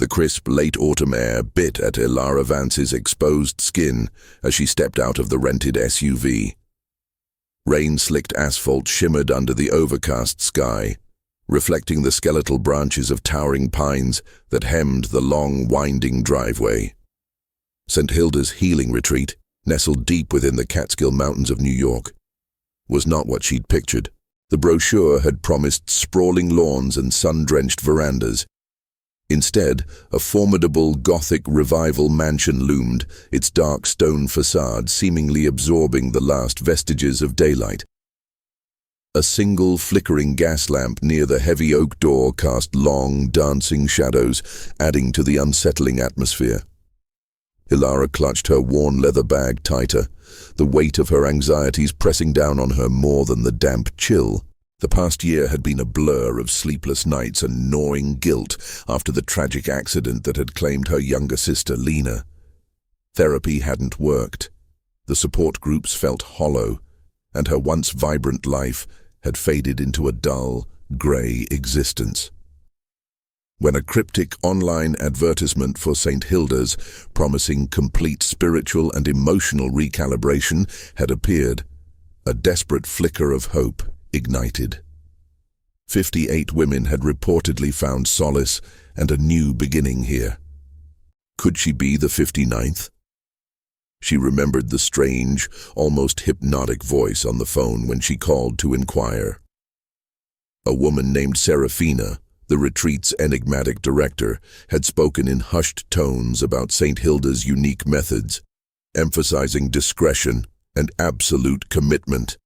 The crisp late autumn air bit at Elara Vance's exposed skin as she stepped out of the rented SUV. Rain-slicked asphalt shimmered under the overcast sky, reflecting the skeletal branches of towering pines that hemmed the long, winding driveway. St. Hilda's healing retreat, nestled deep within the Catskill Mountains of New York, was not what she'd pictured. The brochure had promised sprawling lawns and sun-drenched verandas. Instead, a formidable Gothic revival mansion loomed, its dark stone facade seemingly absorbing the last vestiges of daylight. A single flickering gas lamp near the heavy oak door cast long, dancing shadows, adding to the unsettling atmosphere. Elara clutched her worn leather bag tighter, the weight of her anxieties pressing down on her more than the damp chill. The past year had been a blur of sleepless nights and gnawing guilt after the tragic accident that had claimed her younger sister, Lena. Therapy hadn't worked. The support groups felt hollow, and her once vibrant life had faded into a dull, grey existence. When a cryptic online advertisement for St. Hilda's, promising complete spiritual and emotional recalibration, had appeared, a desperate flicker of hope ignited. 58 women had reportedly found solace and a new beginning here. Could she be the 59th? She remembered the strange, almost hypnotic voice on the phone when she called to inquire. A woman named Serafina, the retreat's enigmatic director, had spoken in hushed tones about St. Hilda's unique methods, emphasizing discretion and absolute commitment.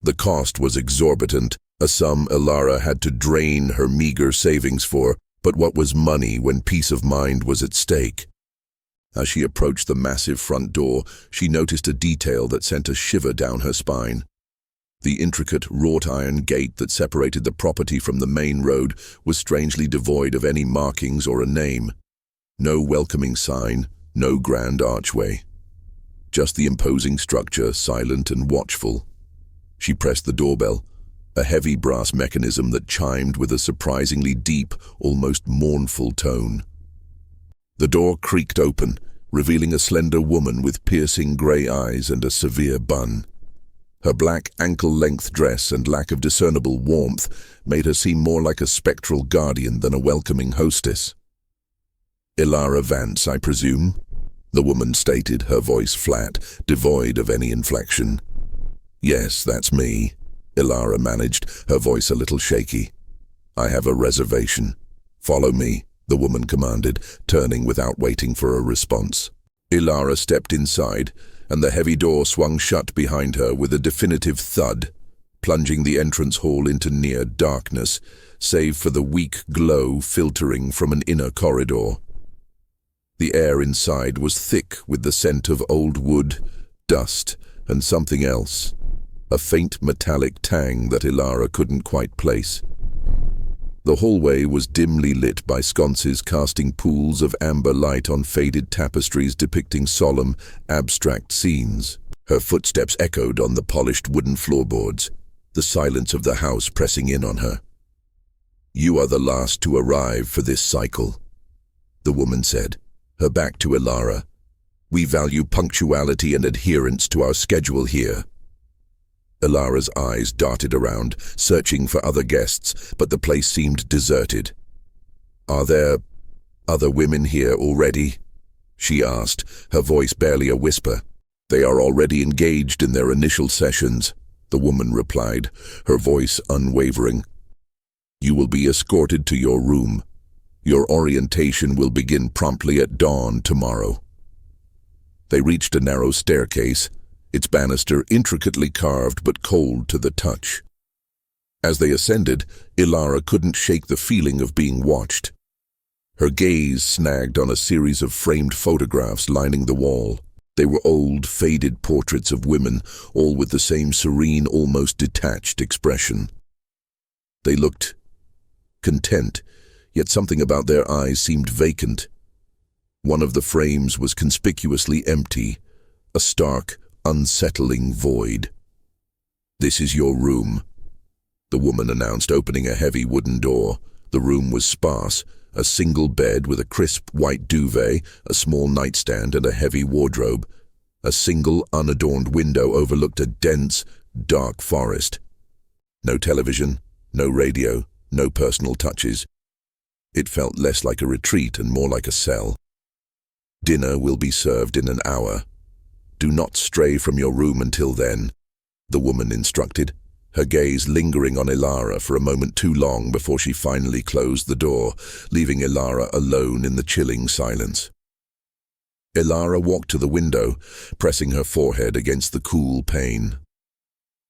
The cost was exorbitant, a sum Elara had to drain her meager savings for, but what was money when peace of mind was at stake? As she approached the massive front door, she noticed a detail that sent a shiver down her spine. The intricate wrought-iron gate that separated the property from the main road was strangely devoid of any markings or a name. No welcoming sign, no grand archway. Just the imposing structure, silent and watchful. She pressed the doorbell, a heavy brass mechanism that chimed with a surprisingly deep, almost mournful tone. The door creaked open, revealing a slender woman with piercing grey eyes and a severe bun. Her black ankle-length dress and lack of discernible warmth made her seem more like a spectral guardian than a welcoming hostess. "Elara Vance, I presume?" the woman stated, her voice flat, devoid of any inflection. "Yes, that's me," Elara managed, her voice a little shaky. "I have a reservation. Follow me," the woman commanded, turning without waiting for a response. Elara stepped inside, and the heavy door swung shut behind her with a definitive thud, plunging the entrance hall into near darkness, save for the weak glow filtering from an inner corridor. The air inside was thick with the scent of old wood, dust, and something else. A faint metallic tang that Elara couldn't quite place. The hallway was dimly lit by sconces casting pools of amber light on faded tapestries depicting solemn, abstract scenes. Her footsteps echoed on the polished wooden floorboards, the silence of the house pressing in on her. "You are the last to arrive for this cycle," the woman said, her back to Elara. "We value punctuality and adherence to our schedule here." Elara's eyes darted around, searching for other guests, but the place seemed deserted. "Are there other women here already?" she asked, her voice barely a whisper. "They are already engaged in their initial sessions," the woman replied, her voice unwavering. "You will be escorted to your room. Your orientation will begin promptly at dawn tomorrow." They reached a narrow staircase, its banister intricately carved but cold to the touch. As they ascended, Elara couldn't shake the feeling of being watched. Her gaze snagged on a series of framed photographs lining the wall. They were old, faded portraits of women, all with the same serene, almost detached expression. They looked content, yet something about their eyes seemed vacant. One of the frames was conspicuously empty, a stark, unsettling void. "This is your room," the woman announced, opening a heavy wooden door. The room was sparse, A single bed with a crisp white duvet, a small nightstand and a heavy wardrobe. A single unadorned window overlooked a dense, dark forest. No television, no radio, no personal touches. It felt less like a retreat and more like a cell. Dinner will be served in an hour. Do not stray from your room until then, the woman instructed, her gaze lingering on Elara for a moment too long before she finally closed the door, leaving Elara alone in the chilling silence. Elara walked to the window, pressing her forehead against the cool pane.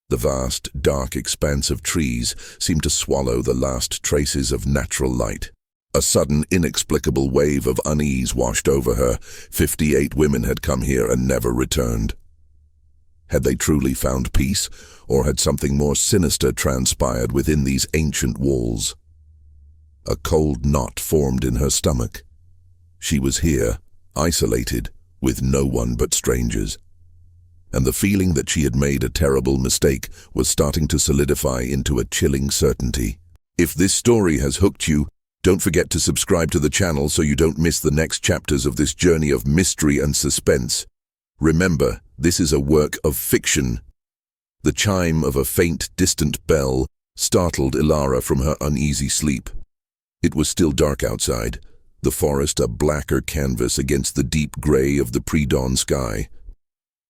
The vast, dark expanse of trees seemed to swallow the last traces of natural light. A sudden, inexplicable wave of unease washed over her. 58 women had come here and never returned. Had they truly found peace, or had something more sinister transpired within these ancient walls? A cold knot formed in her stomach. She was here, isolated, with no one but strangers. And the feeling that she had made a terrible mistake was starting to solidify into a chilling certainty. If this story has hooked you, don't forget to subscribe to the channel so you don't miss the next chapters of this journey of mystery and suspense. Remember, this is a work of fiction. The chime of a faint, distant bell startled Elara from her uneasy sleep. It was still dark outside, the forest a blacker canvas against the deep gray of the pre-dawn sky.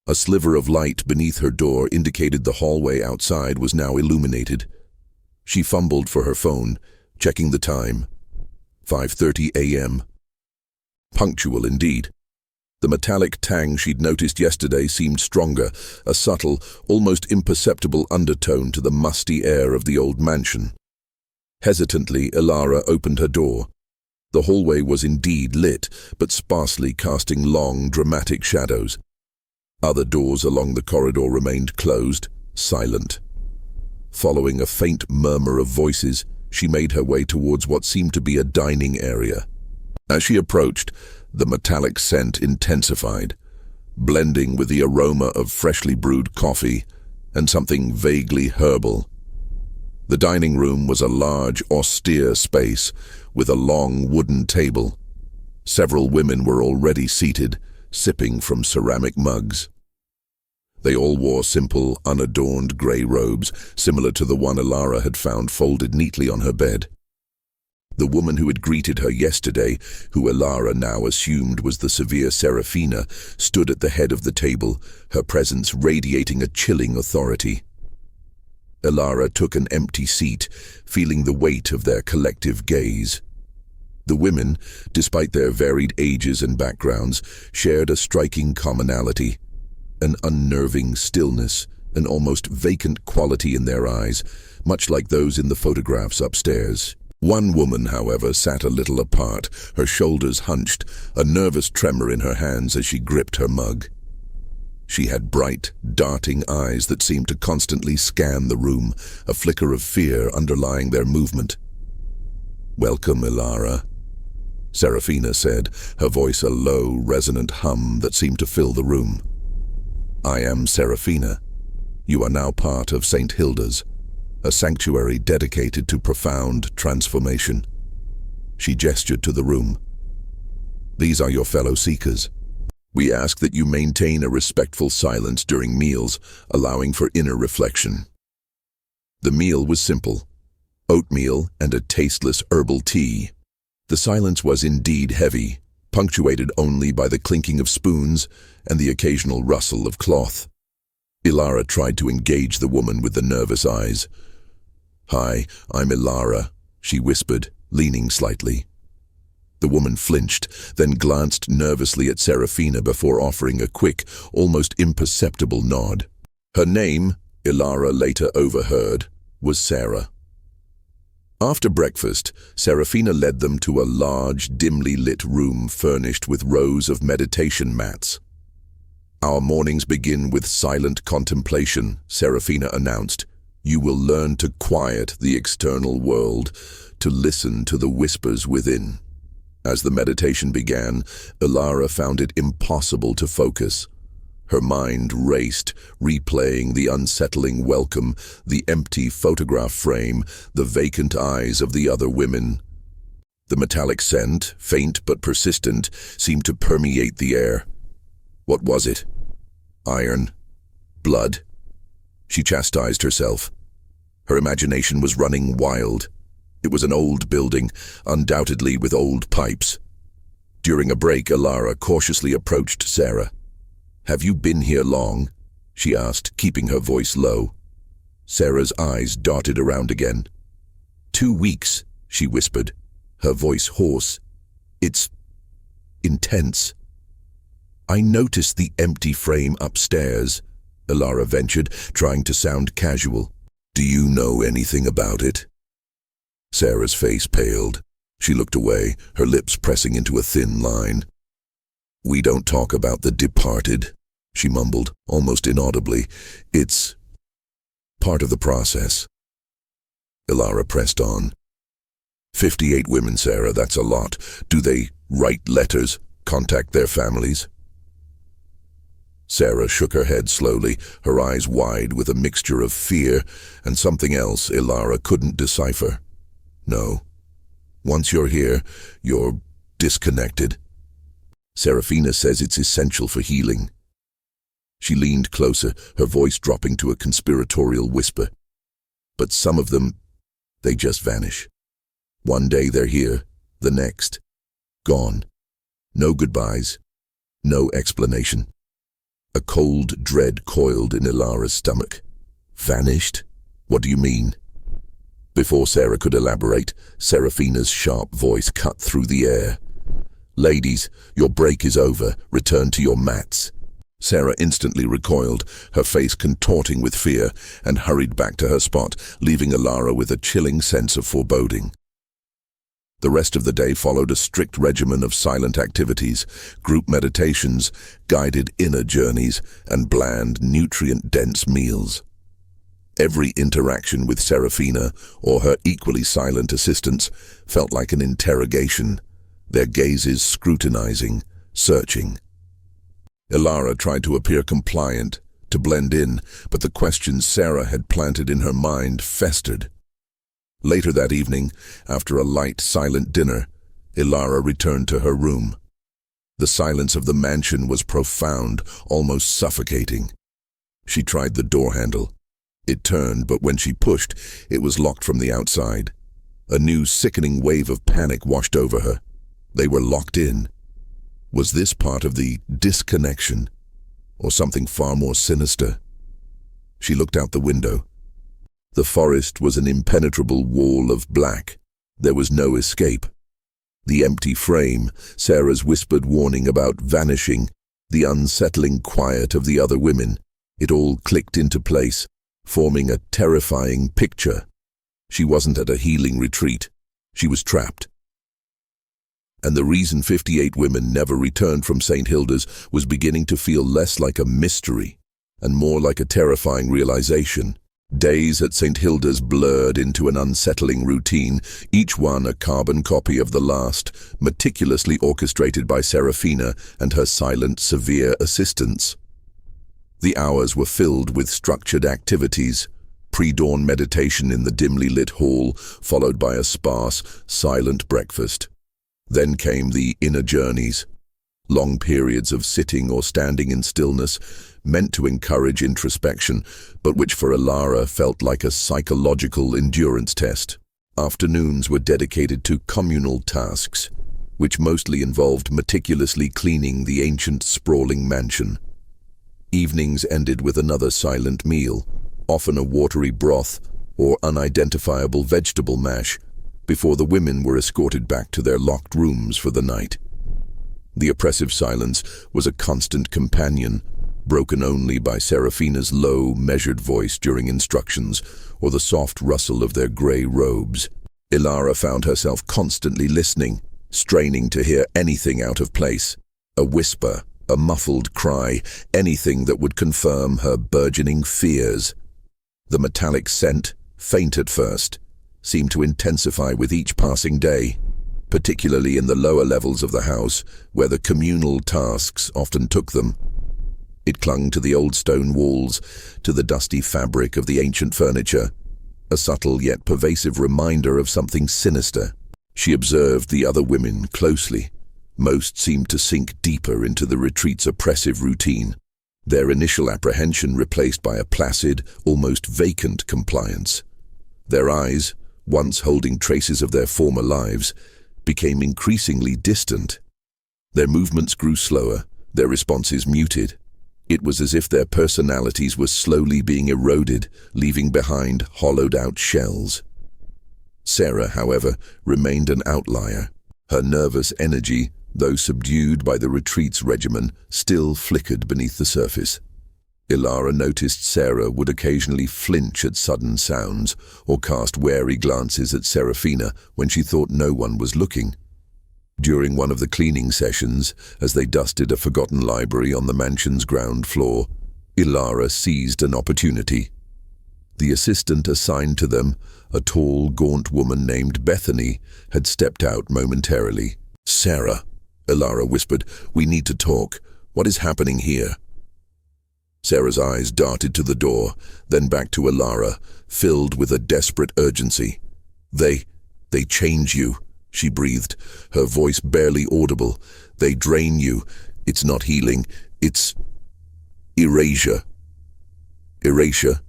A sliver of light beneath her door indicated the hallway outside was now illuminated. She fumbled for her phone, checking the time. 5:30 a.m. Punctual indeed. The metallic tang she'd noticed yesterday seemed stronger, a subtle, almost imperceptible undertone to the musty air of the old mansion. Hesitantly, Elara opened her door. The hallway was indeed lit, but sparsely casting long, dramatic shadows. Other doors along the corridor remained closed, silent. Following a faint murmur of voices, she made her way towards what seemed to be a dining area. As she approached, the metallic scent intensified, blending with the aroma of freshly brewed coffee and something vaguely herbal. The dining room was a large, austere space with a long wooden table. Several women were already seated, sipping from ceramic mugs. They all wore simple, unadorned grey robes, similar to the one Elara had found folded neatly on her bed. The woman who had greeted her yesterday, who Elara now assumed was the severe Serafina, stood at the head of the table, her presence radiating a chilling authority. Elara took an empty seat, feeling the weight of their collective gaze. The women, despite their varied ages and backgrounds, shared a striking commonality. An unnerving stillness, an almost vacant quality in their eyes, much like those in the photographs upstairs. One woman, however, sat a little apart, her shoulders hunched, a nervous tremor in her hands as she gripped her mug. She had bright, darting eyes that seemed to constantly scan the room, a flicker of fear underlying their movement. "Welcome, Elara," Serafina said, her voice a low, resonant hum that seemed to fill the room. "I am Serafina. You are now part of St. Hilda's, a sanctuary dedicated to profound transformation." She gestured to the room. "These are your fellow seekers. We ask that you maintain a respectful silence during meals, allowing for inner reflection." The meal was simple: oatmeal and a tasteless herbal tea. The silence was indeed heavy, punctuated only by the clinking of spoons and the occasional rustle of cloth. Elara tried to engage the woman with the nervous eyes. "Hi, I'm Elara," she whispered, leaning slightly. The woman flinched, then glanced nervously at Serafina before offering a quick, almost imperceptible nod. Her name, Elara later overheard, was Sarah. After breakfast, Serafina led them to a large, dimly lit room furnished with rows of meditation mats. "Our mornings begin with silent contemplation," Serafina announced. "You will learn to quiet the external world, to listen to the whispers within." As the meditation began, Elara found it impossible to focus. Her mind raced, replaying the unsettling welcome, the empty photograph frame, the vacant eyes of the other women. The metallic scent, faint but persistent, seemed to permeate the air. What was it? Iron? Blood? She chastised herself. Her imagination was running wild. It was an old building, undoubtedly with old pipes. During a break, Elara cautiously approached Sarah. "Have you been here long?" she asked, keeping her voice low. Sarah's eyes darted around again. 2 weeks, she whispered, her voice hoarse. "It's intense." "I noticed the empty frame upstairs," Elara ventured, trying to sound casual. "Do you know anything about it?" Sarah's face paled. She looked away, her lips pressing into a thin line. "We don't talk about the departed," she mumbled, almost inaudibly. "It's part of the process." Elara pressed on. 58 women, Sarah, that's a lot. Do they write letters, contact their families?" Sarah shook her head slowly, her eyes wide with a mixture of fear and something else Elara couldn't decipher. "No. Once you're here, you're disconnected. Serafina says it's essential for healing." She leaned closer, her voice dropping to a conspiratorial whisper. "But some of them, they just vanish. One day they're here, the next, gone. No goodbyes, no explanation." A cold dread coiled in Elara's stomach. "Vanished? What do you mean?" Before Sarah could elaborate, Serafina's sharp voice cut through the air. "Ladies, your break is over. Return to your mats." Sarah instantly recoiled, her face contorting with fear, and hurried back to her spot, leaving Elara with a chilling sense of foreboding. The rest of the day followed a strict regimen of silent activities, group meditations, guided inner journeys, and bland, nutrient-dense meals. Every interaction with Serafina, or her equally silent assistants, felt like an interrogation, their gazes scrutinizing, searching. Elara tried to appear compliant, to blend in, but the questions Sarah had planted in her mind festered. Later that evening, after a light, silent dinner, Elara returned to her room. The silence of the mansion was profound, almost suffocating. She tried the door handle. It turned, but when she pushed, it was locked from the outside. A new sickening wave of panic washed over her. They were locked in. Was this part of the disconnection, or something far more sinister? She looked out the window. The forest was an impenetrable wall of black. There was no escape. The empty frame, Sarah's whispered warning about vanishing, the unsettling quiet of the other women, it all clicked into place, forming a terrifying picture. She wasn't at a healing retreat. She was trapped. And the reason 58 women never returned from St. Hilda's was beginning to feel less like a mystery and more like a terrifying realization. Days at St. Hilda's blurred into an unsettling routine, each one a carbon copy of the last, meticulously orchestrated by Serafina and her silent, severe assistants. The hours were filled with structured activities, pre-dawn meditation in the dimly lit hall, followed by a sparse, silent breakfast. Then came the inner journeys, long periods of sitting or standing in stillness, meant to encourage introspection, but which for Elara felt like a psychological endurance test. Afternoons were dedicated to communal tasks, which mostly involved meticulously cleaning the ancient, sprawling mansion. Evenings ended with another silent meal, often a watery broth or unidentifiable vegetable mash, before the women were escorted back to their locked rooms for the night. The oppressive silence was a constant companion, broken only by Serafina's low, measured voice during instructions or the soft rustle of their grey robes. Elara found herself constantly listening, straining to hear anything out of place. A whisper, a muffled cry, anything that would confirm her burgeoning fears. The metallic scent, faint at first, seemed to intensify with each passing day, particularly in the lower levels of the house, where the communal tasks often took them. It clung to the old stone walls, to the dusty fabric of the ancient furniture, a subtle yet pervasive reminder of something sinister. She observed the other women closely. Most seemed to sink deeper into the retreat's oppressive routine, their initial apprehension replaced by a placid, almost vacant compliance. Their eyes, once holding traces of their former lives, became increasingly distant. Their movements grew slower, their responses muted. It was as if their personalities were slowly being eroded, leaving behind hollowed-out shells. Sarah, however, remained an outlier. Her nervous energy, though subdued by the retreat's regimen, still flickered beneath the surface. Elara noticed Sarah would occasionally flinch at sudden sounds or cast wary glances at Serafina when she thought no one was looking. During one of the cleaning sessions, as they dusted a forgotten library on the mansion's ground floor, Elara seized an opportunity. The assistant assigned to them, a tall, gaunt woman named Bethany, had stepped out momentarily. "Sarah," Elara whispered, "we need to talk. What is happening here?" Sarah's eyes darted to the door, then back to Elara, filled with a desperate urgency. They change you," she breathed, her voice barely audible. "They drain you. It's not healing. It's erasure." "Erasure?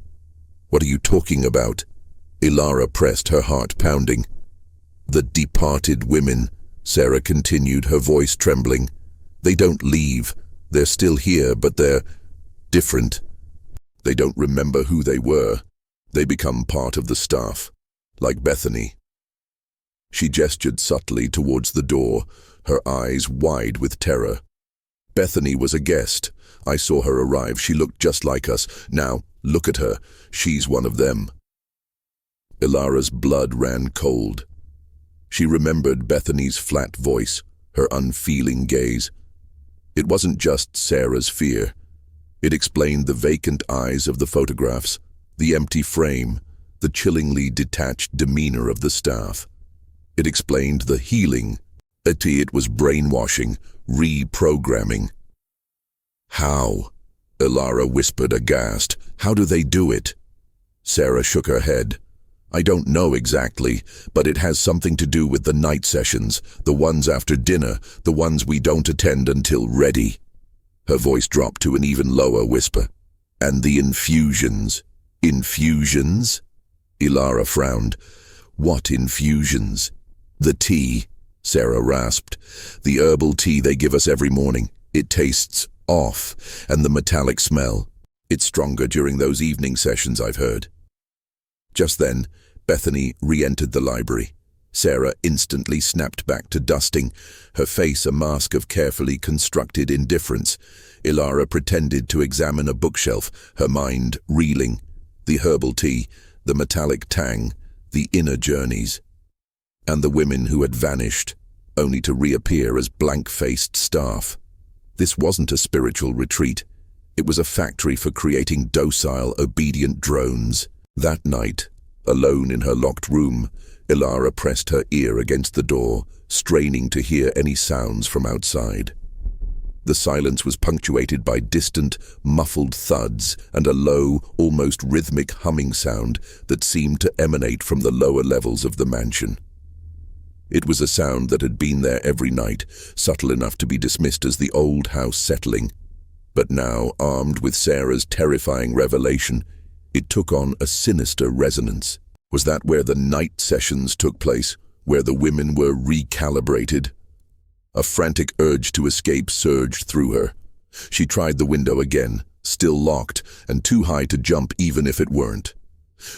What are you talking about?" Elara pressed, her heart pounding. "The departed women," Sarah continued, her voice trembling. "They don't leave. They're still here, but they're different. They don't remember who they were. They become part of the staff, like Bethany." She gestured subtly towards the door, her eyes wide with terror. "Bethany was a guest. I saw her arrive. She looked just like us. Now, look at her. She's one of them." Elara's blood ran cold. She remembered Bethany's flat voice, her unfeeling gaze. It wasn't just Sarah's fear. It explained the vacant eyes of the photographs, the empty frame, the chillingly detached demeanor of the staff. It explained the healing. It was brainwashing, reprogramming. "How?" Elara whispered aghast. "How do they do it?" Sarah shook her head. "I don't know exactly, but it has something to do with the night sessions, the ones after dinner, the ones we don't attend until ready." Her voice dropped to an even lower whisper. "And the infusions." "Infusions?" Elara frowned. "What infusions?" "The tea," Sarah rasped. "The herbal tea they give us every morning. It tastes off, and the metallic smell. It's stronger during those evening sessions, I've heard." Just then, Bethany re-entered the library. Sarah instantly snapped back to dusting, her face a mask of carefully constructed indifference. Elara pretended to examine a bookshelf, her mind reeling. The herbal tea, the metallic tang, the inner journeys. And the women who had vanished, only to reappear as blank-faced staff. This wasn't a spiritual retreat. It was a factory for creating docile, obedient drones. That night, alone in her locked room, Elara pressed her ear against the door, straining to hear any sounds from outside. The silence was punctuated by distant, muffled thuds and a low, almost rhythmic humming sound that seemed to emanate from the lower levels of the mansion. It was a sound that had been there every night, subtle enough to be dismissed as the old house settling. But now, armed with Sarah's terrifying revelation, it took on a sinister resonance. Was that where the night sessions took place, where the women were recalibrated? A frantic urge to escape surged through her. She tried the window again, still locked and too high to jump even if it weren't.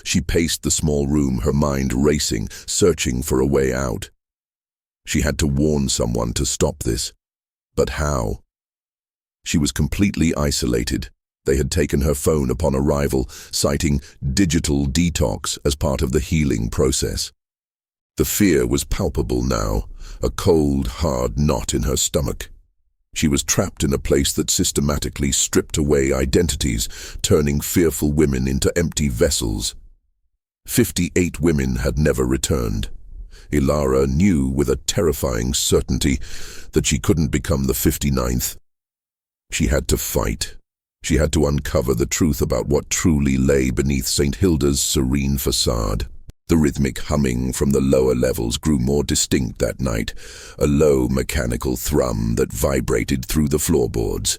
She paced the small room, her mind racing, searching for a way out. She had to warn someone to stop this. But how? She was completely isolated. They had taken her phone upon arrival, citing digital detox as part of the healing process. The fear was palpable now, a cold, hard knot in her stomach. She was trapped in a place that systematically stripped away identities, turning fearful women into empty vessels. 58 women had never returned. Elara knew with a terrifying certainty that she couldn't become the 59th. She had to fight. She had to uncover the truth about what truly lay beneath St. Hilda's serene facade. The rhythmic humming from the lower levels grew more distinct that night, a low mechanical thrum that vibrated through the floorboards.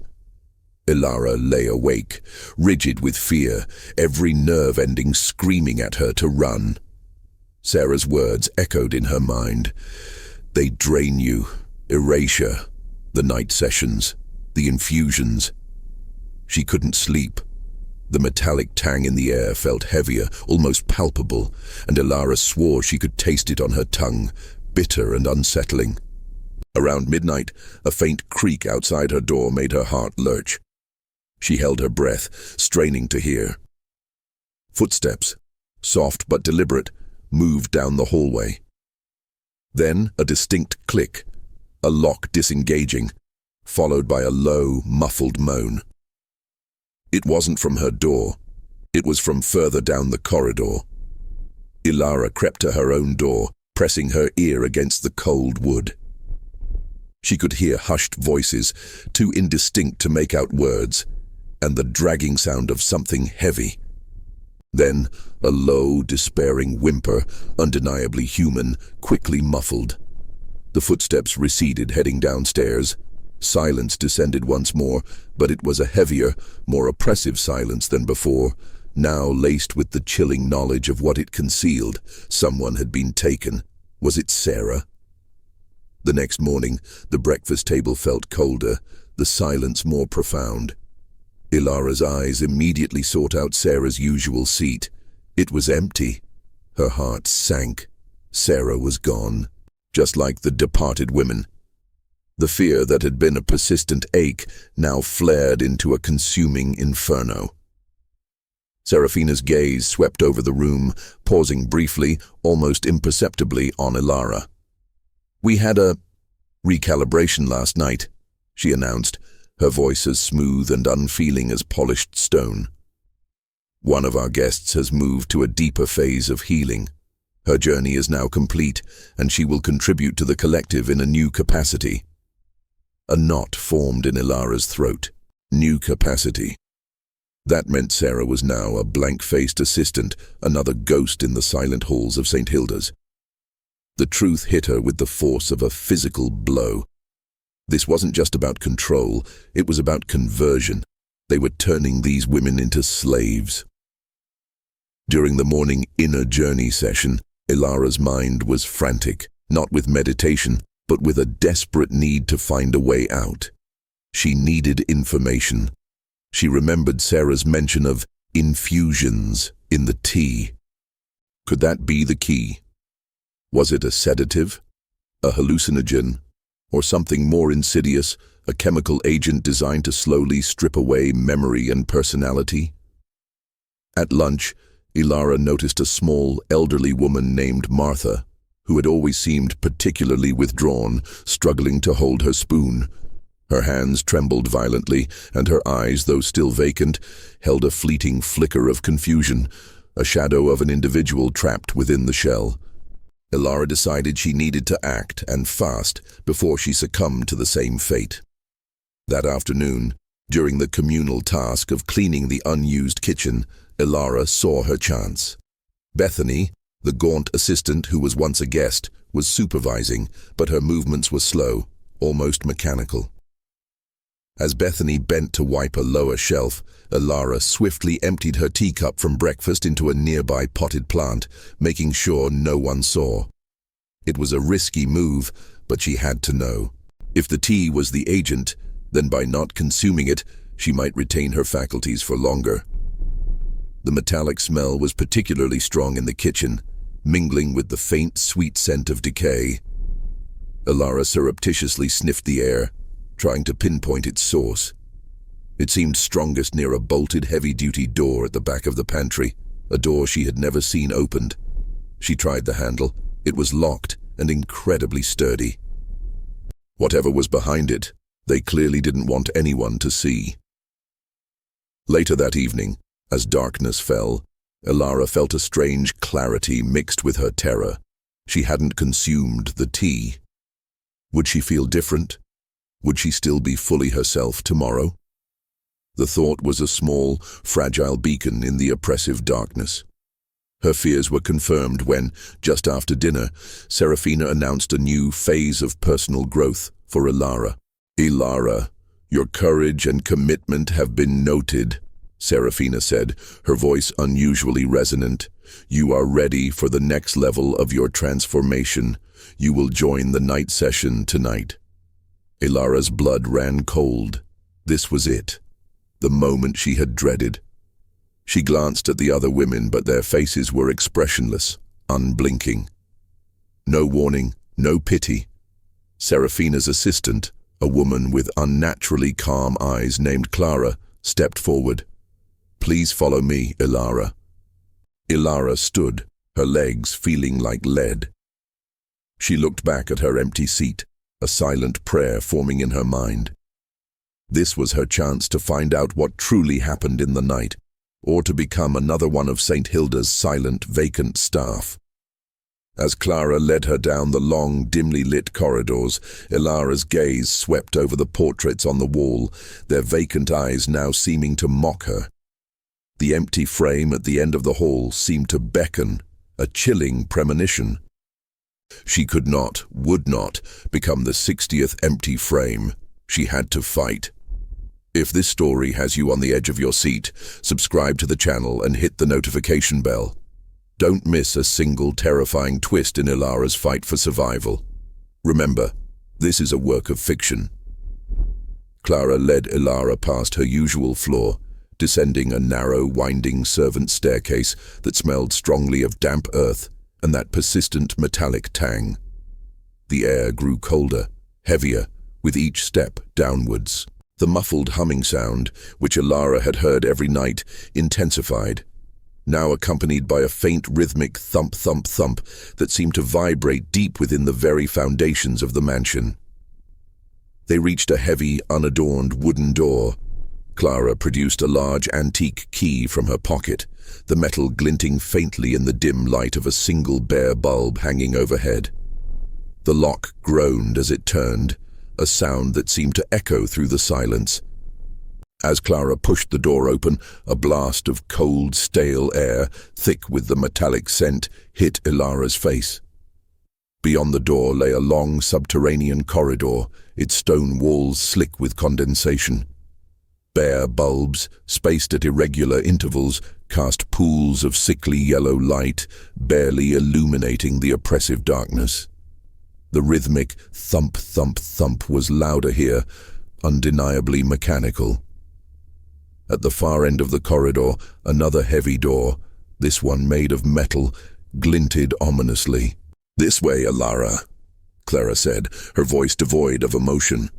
Elara lay awake, rigid with fear, every nerve ending screaming at her to run. Sarah's words echoed in her mind. They drain you, erasure, the night sessions, the infusions. She couldn't sleep. The metallic tang in the air felt heavier, almost palpable, and Elara swore she could taste it on her tongue, bitter and unsettling. Around midnight, a faint creak outside her door made her heart lurch. She held her breath, straining to hear. Footsteps, soft but deliberate, moved down the hallway. Then a distinct click, a lock disengaging, followed by a low, muffled moan. It wasn't from her door. It was from further down the corridor. Elara crept to her own door, pressing her ear against the cold wood. She could hear hushed voices, too indistinct to make out words, and the dragging sound of something heavy. Then, a low, despairing whimper, undeniably human, quickly muffled. The footsteps receded, heading downstairs. Silence descended once more, but it was a heavier, more oppressive silence than before, now laced with the chilling knowledge of what it concealed. Someone had been taken. Was it Sarah? The next morning, the breakfast table felt colder, the silence more profound. Elara's eyes immediately sought out Sarah's usual seat. It was empty. Her heart sank. Sarah was gone, just like the departed women. The fear that had been a persistent ache now flared into a consuming inferno. Serafina's gaze swept over the room, pausing briefly, almost imperceptibly, on Elara. "We had a recalibration last night," she announced, her voice as smooth and unfeeling as polished stone. "One of our guests has moved to a deeper phase of healing. Her journey is now complete, and she will contribute to the collective in a new capacity." A knot formed in Elara's throat. New capacity. That meant Sarah was now a blank-faced assistant, another ghost in the silent halls of St. Hilda's. The truth hit her with the force of a physical blow. This wasn't just about control, it was about conversion. They were turning these women into slaves. During the morning inner journey session, Elara's mind was frantic, not with meditation, but with a desperate need to find a way out. She needed information. She remembered Sarah's mention of infusions in the tea. Could that be the key? Was it a sedative, a hallucinogen, or something more insidious, a chemical agent designed to slowly strip away memory and personality? At lunch, Elara noticed a small, elderly woman named Martha, who had always seemed particularly withdrawn, struggling to hold her spoon. Her hands trembled violently, and her eyes, though still vacant, held a fleeting flicker of confusion, a shadow of an individual trapped within the shell. Elara decided she needed to act, and fast, before she succumbed to the same fate. That afternoon, during the communal task of cleaning the unused kitchen, Elara saw her chance. Bethany, the gaunt assistant who was once a guest, was supervising, but her movements were slow, almost mechanical. As Bethany bent to wipe a lower shelf, Elara swiftly emptied her teacup from breakfast into a nearby potted plant, making sure no one saw. It was a risky move, but she had to know. If the tea was the agent, then by not consuming it, she might retain her faculties for longer. The metallic smell was particularly strong in the kitchen, mingling with the faint, sweet scent of decay. Elara surreptitiously sniffed the air, trying to pinpoint its source. It seemed strongest near a bolted heavy-duty door at the back of the pantry, a door she had never seen opened. She tried the handle. It was locked and incredibly sturdy. Whatever was behind it, they clearly didn't want anyone to see. Later that evening, as darkness fell, Elara felt a strange clarity mixed with her terror. She hadn't consumed the tea. Would she feel different? Would she still be fully herself tomorrow? The thought was a small, fragile beacon in the oppressive darkness. Her fears were confirmed when, just after dinner, Serafina announced a new phase of personal growth for Elara. "Elara, your courage and commitment have been noted," Serafina said, her voice unusually resonant. "You are ready for the next level of your transformation. You will join the night session tonight." Elara's blood ran cold. This was it, the moment she had dreaded. She glanced at the other women, but their faces were expressionless, unblinking. No warning, no pity. Serafina's assistant, a woman with unnaturally calm eyes named Clara, stepped forward. "Please follow me, Elara." Elara stood, her legs feeling like lead. She looked back at her empty seat, a silent prayer forming in her mind. This was her chance to find out what truly happened in the night, or to become another one of St. Hilda's silent, vacant staff. As Clara led her down the long, dimly lit corridors, Elara's gaze swept over the portraits on the wall, their vacant eyes now seeming to mock her. The empty frame at the end of the hall seemed to beckon, a chilling premonition. She could not, would not, become the 60th empty frame. She had to fight. If this story has you on the edge of your seat, subscribe to the channel and hit the notification bell. Don't miss a single terrifying twist in Elara's fight for survival. Remember, this is a work of fiction. Clara led Elara past her usual floor, descending a narrow, winding servant staircase that smelled strongly of damp earth and that persistent metallic tang. The air grew colder, heavier, with each step downwards. The muffled humming sound, which Elara had heard every night, intensified, now accompanied by a faint rhythmic thump-thump-thump that seemed to vibrate deep within the very foundations of the mansion. They reached a heavy, unadorned wooden door. Clara produced a large antique key from her pocket, the metal glinting faintly in the dim light of a single bare bulb hanging overhead. The lock groaned as it turned, a sound that seemed to echo through the silence. As Clara pushed the door open, a blast of cold, stale air, thick with the metallic scent, hit Elara's face. Beyond the door lay a long subterranean corridor, its stone walls slick with condensation. Bare bulbs, spaced at irregular intervals, cast pools of sickly yellow light, barely illuminating the oppressive darkness. The rhythmic thump-thump-thump was louder here, undeniably mechanical. At the far end of the corridor, another heavy door, this one made of metal, glinted ominously. "This way, Elara," Clara said, her voice devoid of emotion.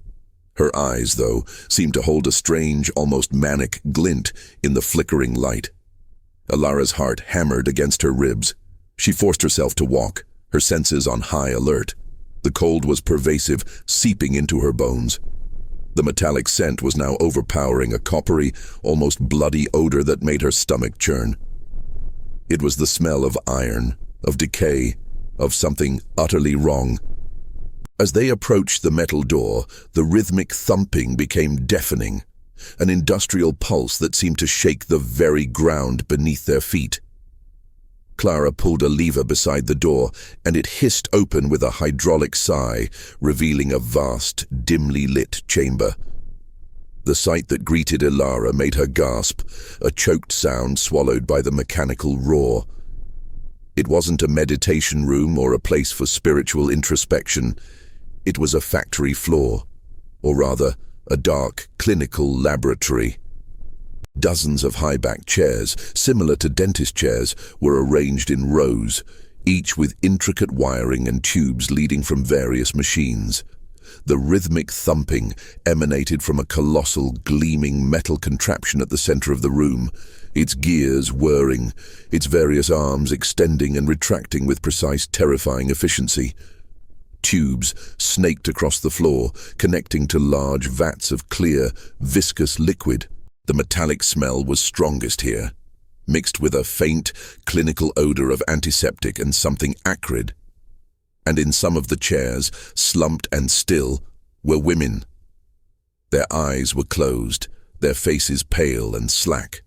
Her eyes, though, seemed to hold a strange, almost manic glint in the flickering light. Elara's heart hammered against her ribs. She forced herself to walk, her senses on high alert. The cold was pervasive, seeping into her bones. The metallic scent was now overpowering, a coppery, almost bloody odor that made her stomach churn. It was the smell of iron, of decay, of something utterly wrong. As they approached the metal door, the rhythmic thumping became deafening, an industrial pulse that seemed to shake the very ground beneath their feet. Clara pulled a lever beside the door, and it hissed open with a hydraulic sigh, revealing a vast, dimly lit chamber. The sight that greeted Elara made her gasp, a choked sound swallowed by the mechanical roar. It wasn't a meditation room or a place for spiritual introspection. It was a factory floor, or rather, a dark, clinical laboratory. Dozens of high-backed chairs, similar to dentist chairs, were arranged in rows, each with intricate wiring and tubes leading from various machines. The rhythmic thumping emanated from a colossal, gleaming metal contraption at the center of the room, its gears whirring, its various arms extending and retracting with precise, terrifying efficiency. Tubes snaked across the floor, connecting to large vats of clear, viscous liquid. The metallic smell was strongest here, mixed with a faint, clinical odor of antiseptic and something acrid. And in some of the chairs, slumped and still, were women. Their eyes were closed, their faces pale and slack.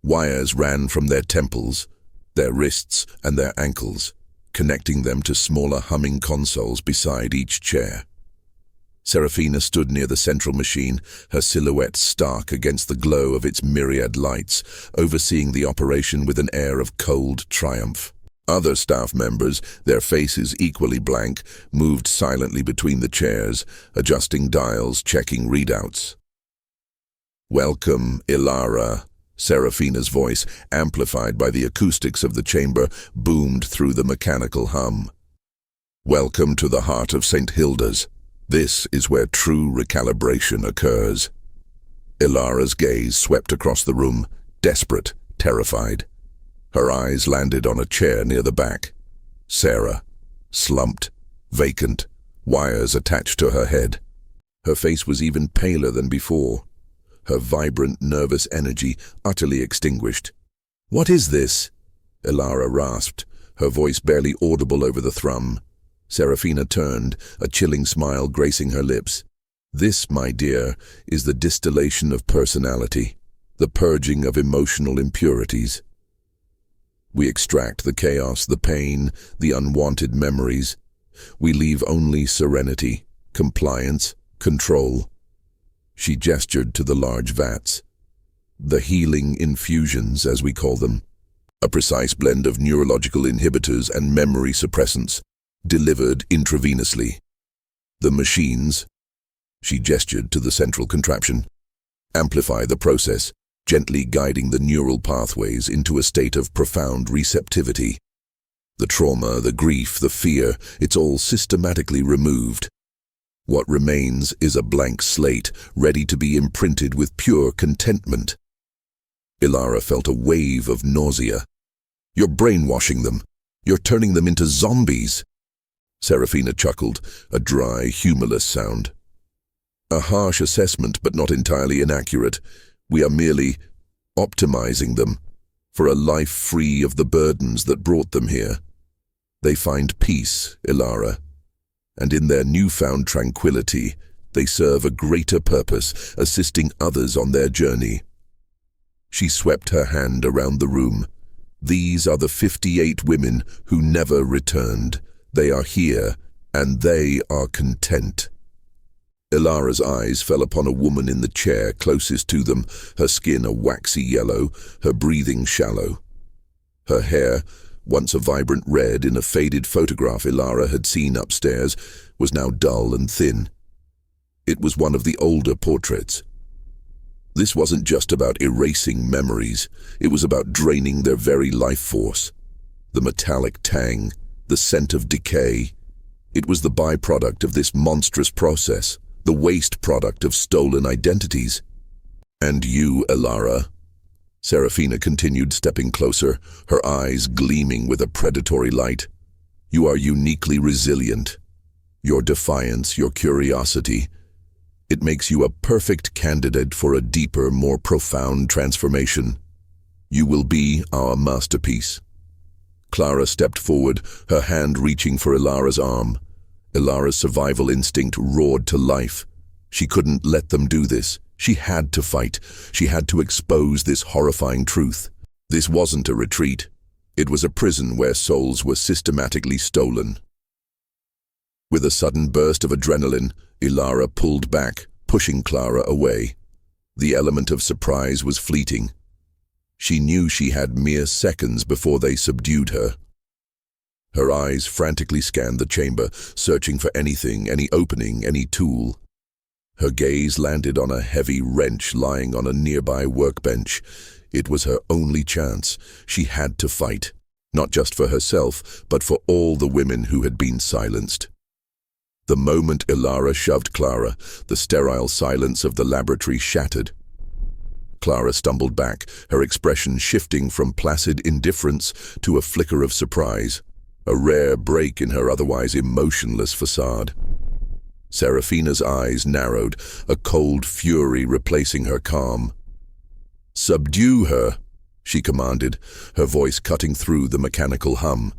Wires ran from their temples, their wrists and their ankles, connecting them to smaller humming consoles beside each chair. Serafina stood near the central machine, her silhouette stark against the glow of its myriad lights, overseeing the operation with an air of cold triumph. Other staff members, their faces equally blank, moved silently between the chairs, adjusting dials, checking readouts. "Welcome, Elara," Serafina's voice, amplified by the acoustics of the chamber, boomed through the mechanical hum. "Welcome to the heart of St. Hilda's. This is where true recalibration occurs." Elara's gaze swept across the room, desperate, terrified. Her eyes landed on a chair near the back. Sarah, slumped, vacant, wires attached to her head. Her face was even paler than before, her vibrant, nervous energy utterly extinguished. "What is this?" Elara rasped, her voice barely audible over the thrum. Serafina turned, a chilling smile gracing her lips. "This, my dear, is the distillation of personality, the purging of emotional impurities. We extract the chaos, the pain, the unwanted memories. We leave only serenity, compliance, control." She gestured to the large vats. "The healing infusions, as we call them. A precise blend of neurological inhibitors and memory suppressants, delivered intravenously. The machines," she gestured to the central contraption, "amplify the process, gently guiding the neural pathways into a state of profound receptivity. The trauma, the grief, the fear, it's all systematically removed. What remains is a blank slate, ready to be imprinted with pure contentment." Elara felt a wave of nausea. "You're brainwashing them. You're turning them into zombies." Serafina chuckled, a dry, humorless sound. "A harsh assessment, but not entirely inaccurate. We are merely optimizing them for a life free of the burdens that brought them here. They find peace, Elara, and in their newfound tranquility, they serve a greater purpose, assisting others on their journey." She swept her hand around the room. "These are the 58 women who never returned. They are here, and they are content." Elara's eyes fell upon a woman in the chair closest to them, her skin a waxy yellow, her breathing shallow. Her hair, once a vibrant red in a faded photograph Elara had seen upstairs, was now dull and thin. It was one of the older portraits. This wasn't just about erasing memories, it was about draining their very life force. The metallic tang, the scent of decay. It was the byproduct of this monstrous process, the waste product of stolen identities. "And you, Elara," Serafina continued, stepping closer, her eyes gleaming with a predatory light. "You are uniquely resilient. Your defiance, your curiosity, it makes you a perfect candidate for a deeper, more profound transformation. You will be our masterpiece." Clara stepped forward, her hand reaching for Elara's arm. Elara's survival instinct roared to life. She couldn't let them do this. She had to fight. She had to expose this horrifying truth. This wasn't a retreat. It was a prison where souls were systematically stolen. With a sudden burst of adrenaline, Elara pulled back, pushing Clara away. The element of surprise was fleeting. She knew she had mere seconds before they subdued her. Her eyes frantically scanned the chamber, searching for anything, any opening, any tool. Her gaze landed on a heavy wrench lying on a nearby workbench. It was her only chance. She had to fight, not just for herself, but for all the women who had been silenced. The moment Elara shoved Clara, the sterile silence of the laboratory shattered. Clara stumbled back, her expression shifting from placid indifference to a flicker of surprise, a rare break in her otherwise emotionless facade. Serafina's eyes narrowed, a cold fury replacing her calm. "Subdue her," she commanded, her voice cutting through the mechanical hum.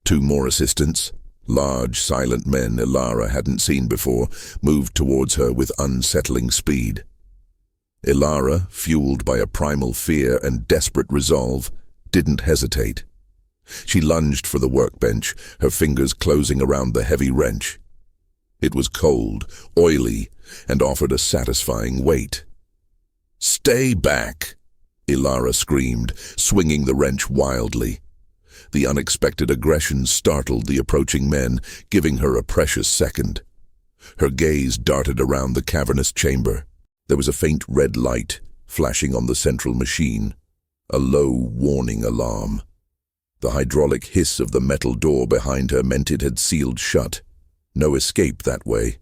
Two more assistants, large, silent men Elara hadn't seen before, moved towards her with unsettling speed. Elara, fueled by a primal fear and desperate resolve, didn't hesitate. She lunged for the workbench, her fingers closing around the heavy wrench. It was cold, oily, and offered a satisfying weight. "Stay back!" Elara screamed, swinging the wrench wildly. The unexpected aggression startled the approaching men, giving her a precious second. Her gaze darted around the cavernous chamber. There was a faint red light flashing on the central machine, a low warning alarm. The hydraulic hiss of the metal door behind her meant it had sealed shut. No escape that way.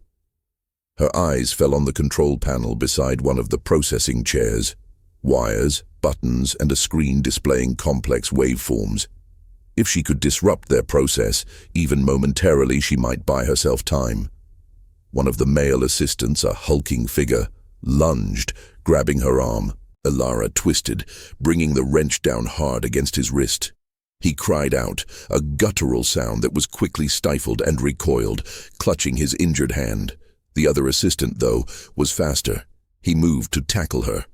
Her eyes fell on the control panel beside one of the processing chairs. Wires, buttons, and a screen displaying complex waveforms. If she could disrupt their process, even momentarily, she might buy herself time. One of the male assistants, a hulking figure, lunged, grabbing her arm. Elara twisted, bringing the wrench down hard against his wrist. He cried out, a guttural sound that was quickly stifled, and recoiled, clutching his injured hand. The other assistant, though, was faster. He moved to tackle her.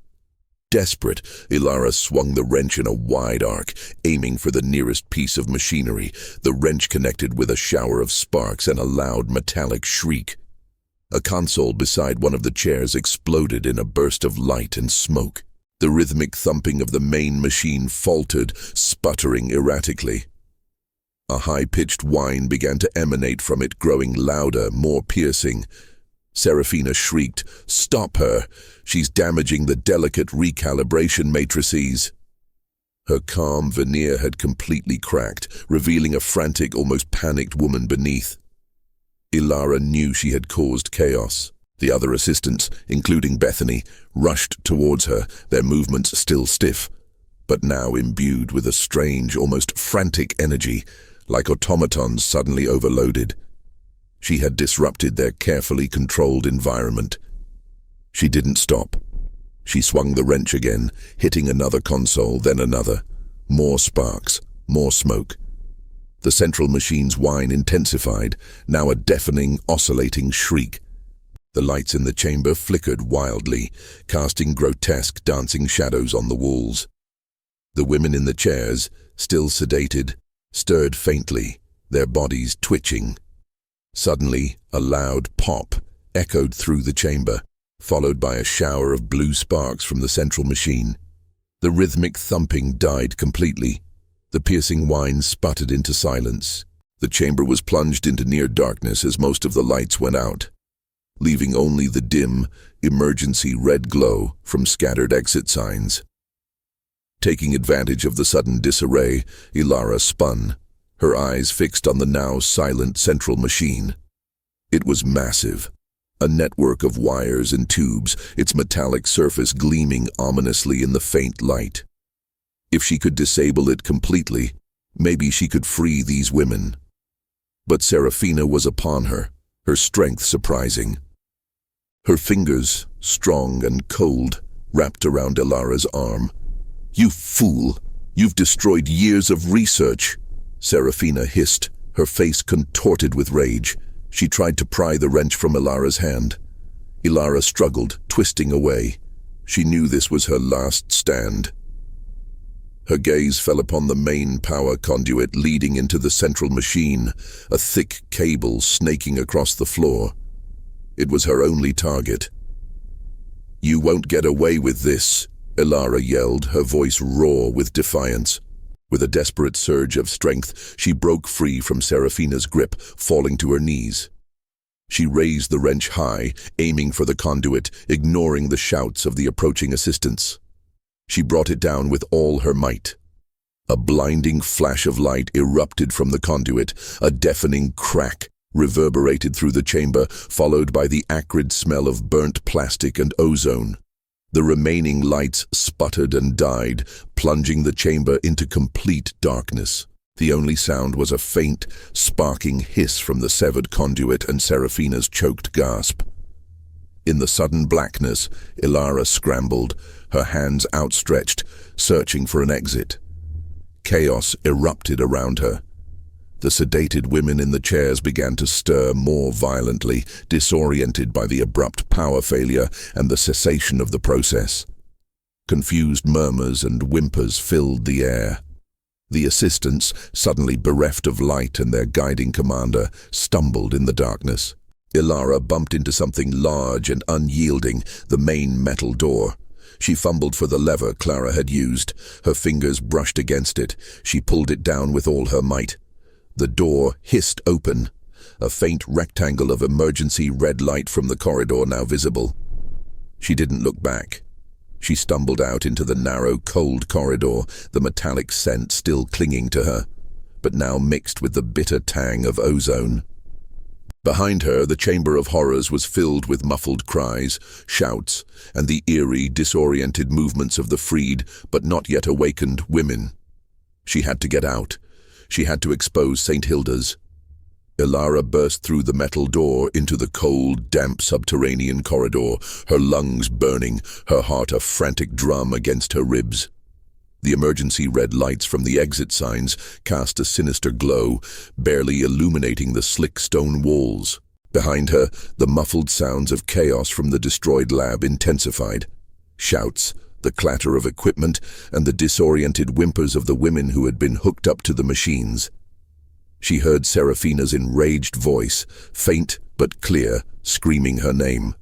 Desperate, Elara swung the wrench in a wide arc, aiming for the nearest piece of machinery. The wrench connected with a shower of sparks and a loud metallic shriek. A console beside one of the chairs exploded in a burst of light and smoke. The rhythmic thumping of the main machine faltered, sputtering erratically. A high-pitched whine began to emanate from it, growing louder, more piercing. Serafina shrieked, "Stop her! She's damaging the delicate recalibration matrices." Her calm veneer had completely cracked, revealing a frantic, almost panicked woman beneath. Elara knew she had caused chaos. The other assistants, including Bethany, rushed towards her, their movements still stiff, but now imbued with a strange, almost frantic energy, like automatons suddenly overloaded. She had disrupted their carefully controlled environment. She didn't stop. She swung the wrench again, hitting another console, then another. More sparks, more smoke. The central machine's whine intensified, now a deafening, oscillating shriek. The lights in the chamber flickered wildly, casting grotesque, dancing shadows on the walls. The women in the chairs, still sedated, stirred faintly, their bodies twitching. Suddenly, a loud pop echoed through the chamber, followed by a shower of blue sparks from the central machine. The rhythmic thumping died completely. The piercing whine sputtered into silence. The chamber was plunged into near darkness as most of the lights went out, leaving only the dim, emergency red glow from scattered exit signs. Taking advantage of the sudden disarray, Elara spun, her eyes fixed on the now silent central machine. It was massive, a network of wires and tubes, its metallic surface gleaming ominously in the faint light. If she could disable it completely, maybe she could free these women. But Serafina was upon her, her strength surprising. Her fingers, strong and cold, wrapped around Elara's arm. "You fool! You've destroyed years of research!" Serafina hissed, her face contorted with rage. She tried to pry the wrench from Elara's hand. Elara struggled, twisting away. She knew this was her last stand. Her gaze fell upon the main power conduit leading into the central machine, a thick cable snaking across the floor. It was her only target. "You won't get away with this," Elara yelled, her voice raw with defiance. With a desperate surge of strength, she broke free from Serafina's grip, falling to her knees. She raised the wrench high, aiming for the conduit, ignoring the shouts of the approaching assistants. She brought it down with all her might. A blinding flash of light erupted from the conduit, a deafening crack reverberated through the chamber, followed by the acrid smell of burnt plastic and ozone. The remaining lights sputtered and died, plunging the chamber into complete darkness. The only sound was a faint, sparking hiss from the severed conduit and Serafina's choked gasp. In the sudden blackness, Elara scrambled, her hands outstretched, searching for an exit. Chaos erupted around her. The sedated women in the chairs began to stir more violently, disoriented by the abrupt power failure and the cessation of the process. Confused murmurs and whimpers filled the air. The assistants, suddenly bereft of light and their guiding commander, stumbled in the darkness. Elara bumped into something large and unyielding, the main metal door. She fumbled for the lever Clara had used. Her fingers brushed against it. She pulled it down with all her might. The door hissed open, a faint rectangle of emergency red light from the corridor now visible. She didn't look back. She stumbled out into the narrow, cold corridor, the metallic scent still clinging to her, but now mixed with the bitter tang of ozone. Behind her, the chamber of horrors was filled with muffled cries, shouts, and the eerie, disoriented movements of the freed, but not yet awakened, women. She had to get out. She had to expose St. Hilda's. Elara burst through the metal door into the cold, damp subterranean corridor, her lungs burning, her heart a frantic drum against her ribs. The emergency red lights from the exit signs cast a sinister glow, barely illuminating the slick stone walls. Behind her, the muffled sounds of chaos from the destroyed lab intensified. Shouts, the clatter of equipment, and the disoriented whimpers of the women who had been hooked up to the machines. She heard Serafina's enraged voice, faint but clear, screaming her name.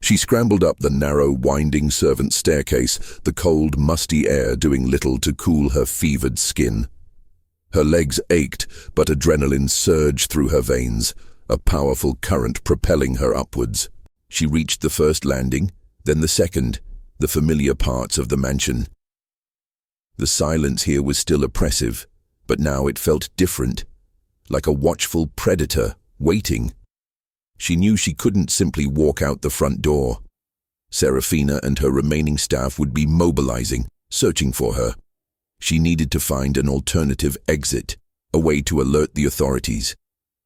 She scrambled up the narrow, winding servant staircase, the cold, musty air doing little to cool her fevered skin. Her legs ached, but adrenaline surged through her veins, a powerful current propelling her upwards. She reached the first landing, then the second, the familiar parts of the mansion. The silence here was still oppressive, but now it felt different, like a watchful predator, waiting. She knew she couldn't simply walk out the front door. Serafina and her remaining staff would be mobilizing, searching for her. She needed to find an alternative exit, a way to alert the authorities.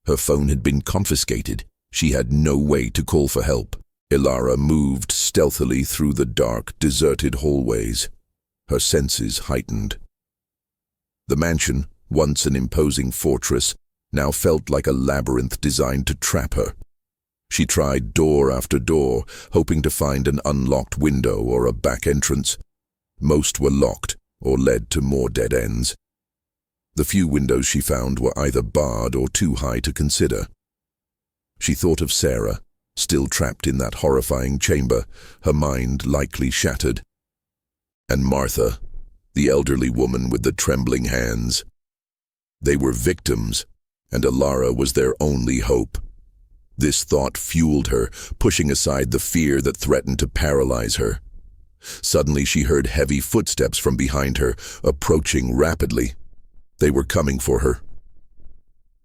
Her phone had been confiscated. She had no way to call for help. Elara moved stealthily through the dark, deserted hallways, her senses heightened. The mansion, once an imposing fortress, now felt like a labyrinth designed to trap her. She tried door after door, hoping to find an unlocked window or a back entrance. Most were locked or led to more dead ends. The few windows she found were either barred or too high to consider. She thought of Sarah, still trapped in that horrifying chamber, her mind likely shattered. And Martha, the elderly woman with the trembling hands. They were victims, and Elara was their only hope. This thought fueled her, pushing aside the fear that threatened to paralyze her. Suddenly she heard heavy footsteps from behind her, approaching rapidly. They were coming for her.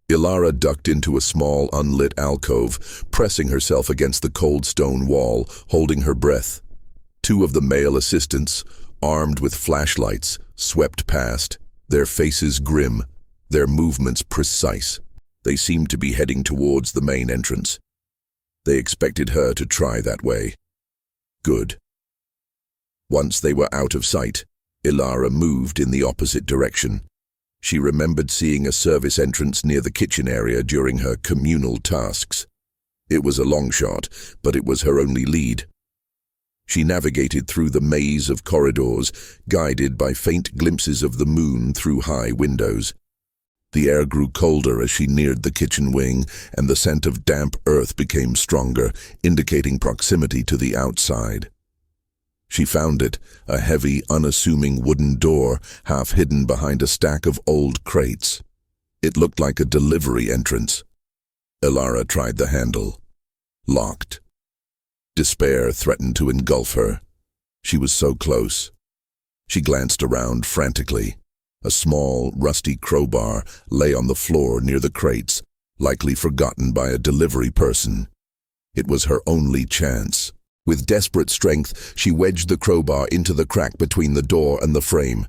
Elara ducked into a small, unlit alcove, pressing herself against the cold stone wall, holding her breath. Two of the male assistants, armed with flashlights, swept past, their faces grim, their movements precise. They seemed to be heading towards the main entrance. They expected her to try that way. Good. Once they were out of sight, Elara moved in the opposite direction. She remembered seeing a service entrance near the kitchen area during her communal tasks. It was a long shot, but it was her only lead. She navigated through the maze of corridors, guided by faint glimpses of the moon through high windows. The air grew colder as she neared the kitchen wing, and the scent of damp earth became stronger, indicating proximity to the outside. She found it, a heavy, unassuming wooden door, half hidden behind a stack of old crates. It looked like a delivery entrance. Elara tried the handle. Locked. Despair threatened to engulf her. She was so close. She glanced around frantically. A small, rusty crowbar lay on the floor near the crates, likely forgotten by a delivery person. It was her only chance. With desperate strength, she wedged the crowbar into the crack between the door and the frame.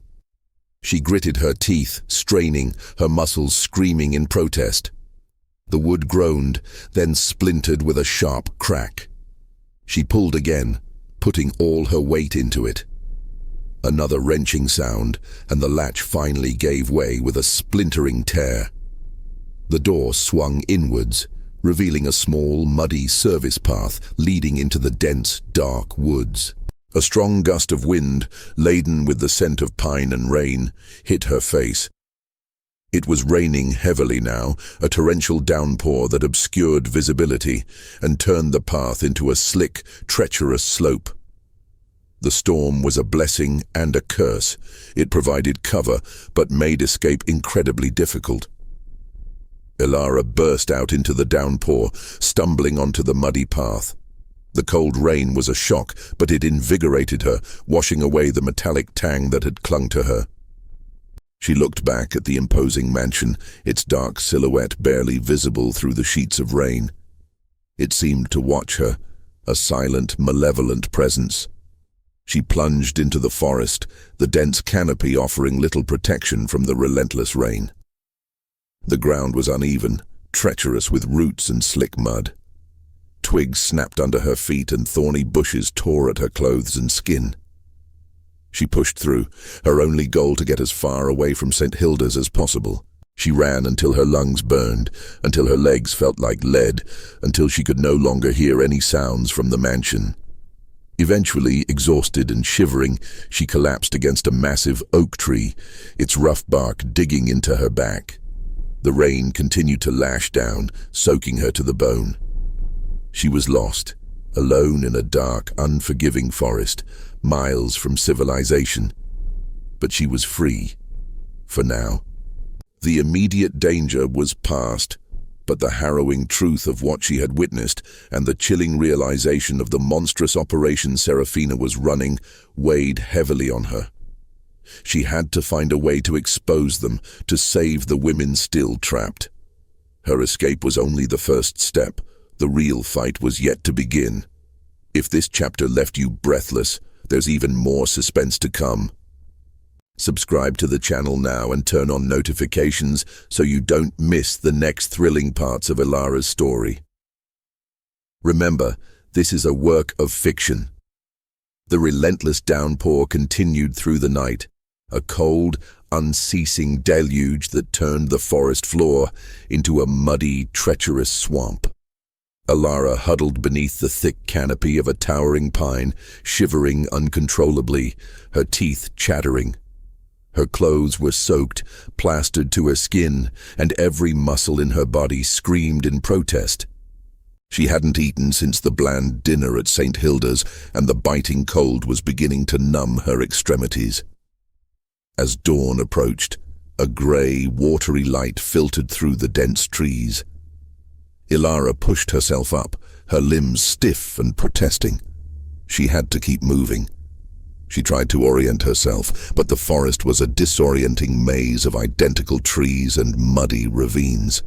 She gritted her teeth, straining, her muscles screaming in protest. The wood groaned, then splintered with a sharp crack. She pulled again, putting all her weight into it. Another wrenching sound, and the latch finally gave way with a splintering tear. The door swung inwards, revealing a small, muddy service path leading into the dense, dark woods. A strong gust of wind, laden with the scent of pine and rain, hit her face. It was raining heavily now, a torrential downpour that obscured visibility and turned the path into a slick, treacherous slope. The storm was a blessing and a curse. It provided cover, but made escape incredibly difficult. Elara burst out into the downpour, stumbling onto the muddy path. The cold rain was a shock, but it invigorated her, washing away the metallic tang that had clung to her. She looked back at the imposing mansion, its dark silhouette barely visible through the sheets of rain. It seemed to watch her, a silent, malevolent presence. She plunged into the forest, the dense canopy offering little protection from the relentless rain. The ground was uneven, treacherous with roots and slick mud. Twigs snapped under her feet and thorny bushes tore at her clothes and skin. She pushed through, her only goal to get as far away from St. Hilda's as possible. She ran until her lungs burned, until her legs felt like lead, until she could no longer hear any sounds from the mansion. Eventually, exhausted and shivering, she collapsed against a massive oak tree, its rough bark digging into her back. The rain continued to lash down, soaking her to the bone. She was lost, alone in a dark, unforgiving forest, miles from civilization. But she was free, for now. The immediate danger was past, but the harrowing truth of what she had witnessed and the chilling realization of the monstrous operation Serafina was running weighed heavily on her. She had to find a way to expose them, to save the women still trapped. Her escape was only the first step. The real fight was yet to begin. If this chapter left you breathless, there's even more suspense to come. Subscribe to the channel now and turn on notifications so you don't miss the next thrilling parts of Elara's story. Remember, this is a work of fiction. The relentless downpour continued through the night, a cold, unceasing deluge that turned the forest floor into a muddy, treacherous swamp. Elara huddled beneath the thick canopy of a towering pine, shivering uncontrollably, her teeth chattering. Her clothes were soaked, plastered to her skin, and every muscle in her body screamed in protest. She hadn't eaten since the bland dinner at St. Hilda's, and the biting cold was beginning to numb her extremities. As dawn approached, a grey, watery light filtered through the dense trees. Elara pushed herself up, her limbs stiff and protesting. She had to keep moving. She tried to orient herself, but the forest was a disorienting maze of identical trees and muddy ravines.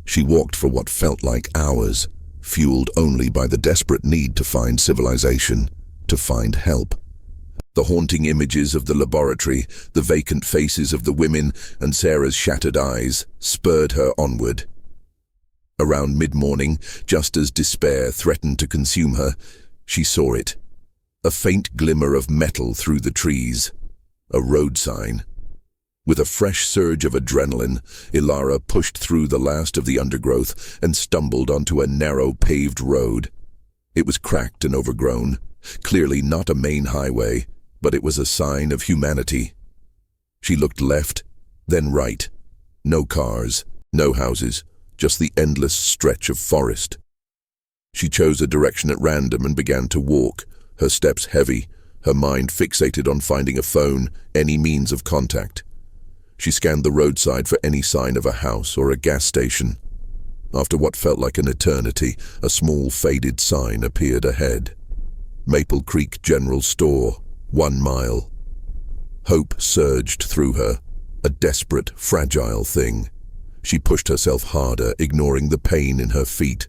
She walked for what felt like hours, fueled only by the desperate need to find civilization, to find help. The haunting images of the laboratory, the vacant faces of the women, and Sarah's shattered eyes spurred her onward. Around mid-morning, just as despair threatened to consume her, she saw it. A faint glimmer of metal through the trees. A road sign. With a fresh surge of adrenaline, Elara pushed through the last of the undergrowth and stumbled onto a narrow paved road. It was cracked and overgrown, clearly not a main highway, but it was a sign of humanity. She looked left, then right. No cars, no houses. Just the endless stretch of forest. She chose a direction at random and began to walk, her steps heavy, her mind fixated on finding a phone, any means of contact. She scanned the roadside for any sign of a house or a gas station. After what felt like an eternity, a small faded sign appeared ahead. Maple Creek General Store, 1 mile. Hope surged through her, a desperate, fragile thing. She pushed herself harder, ignoring the pain in her feet.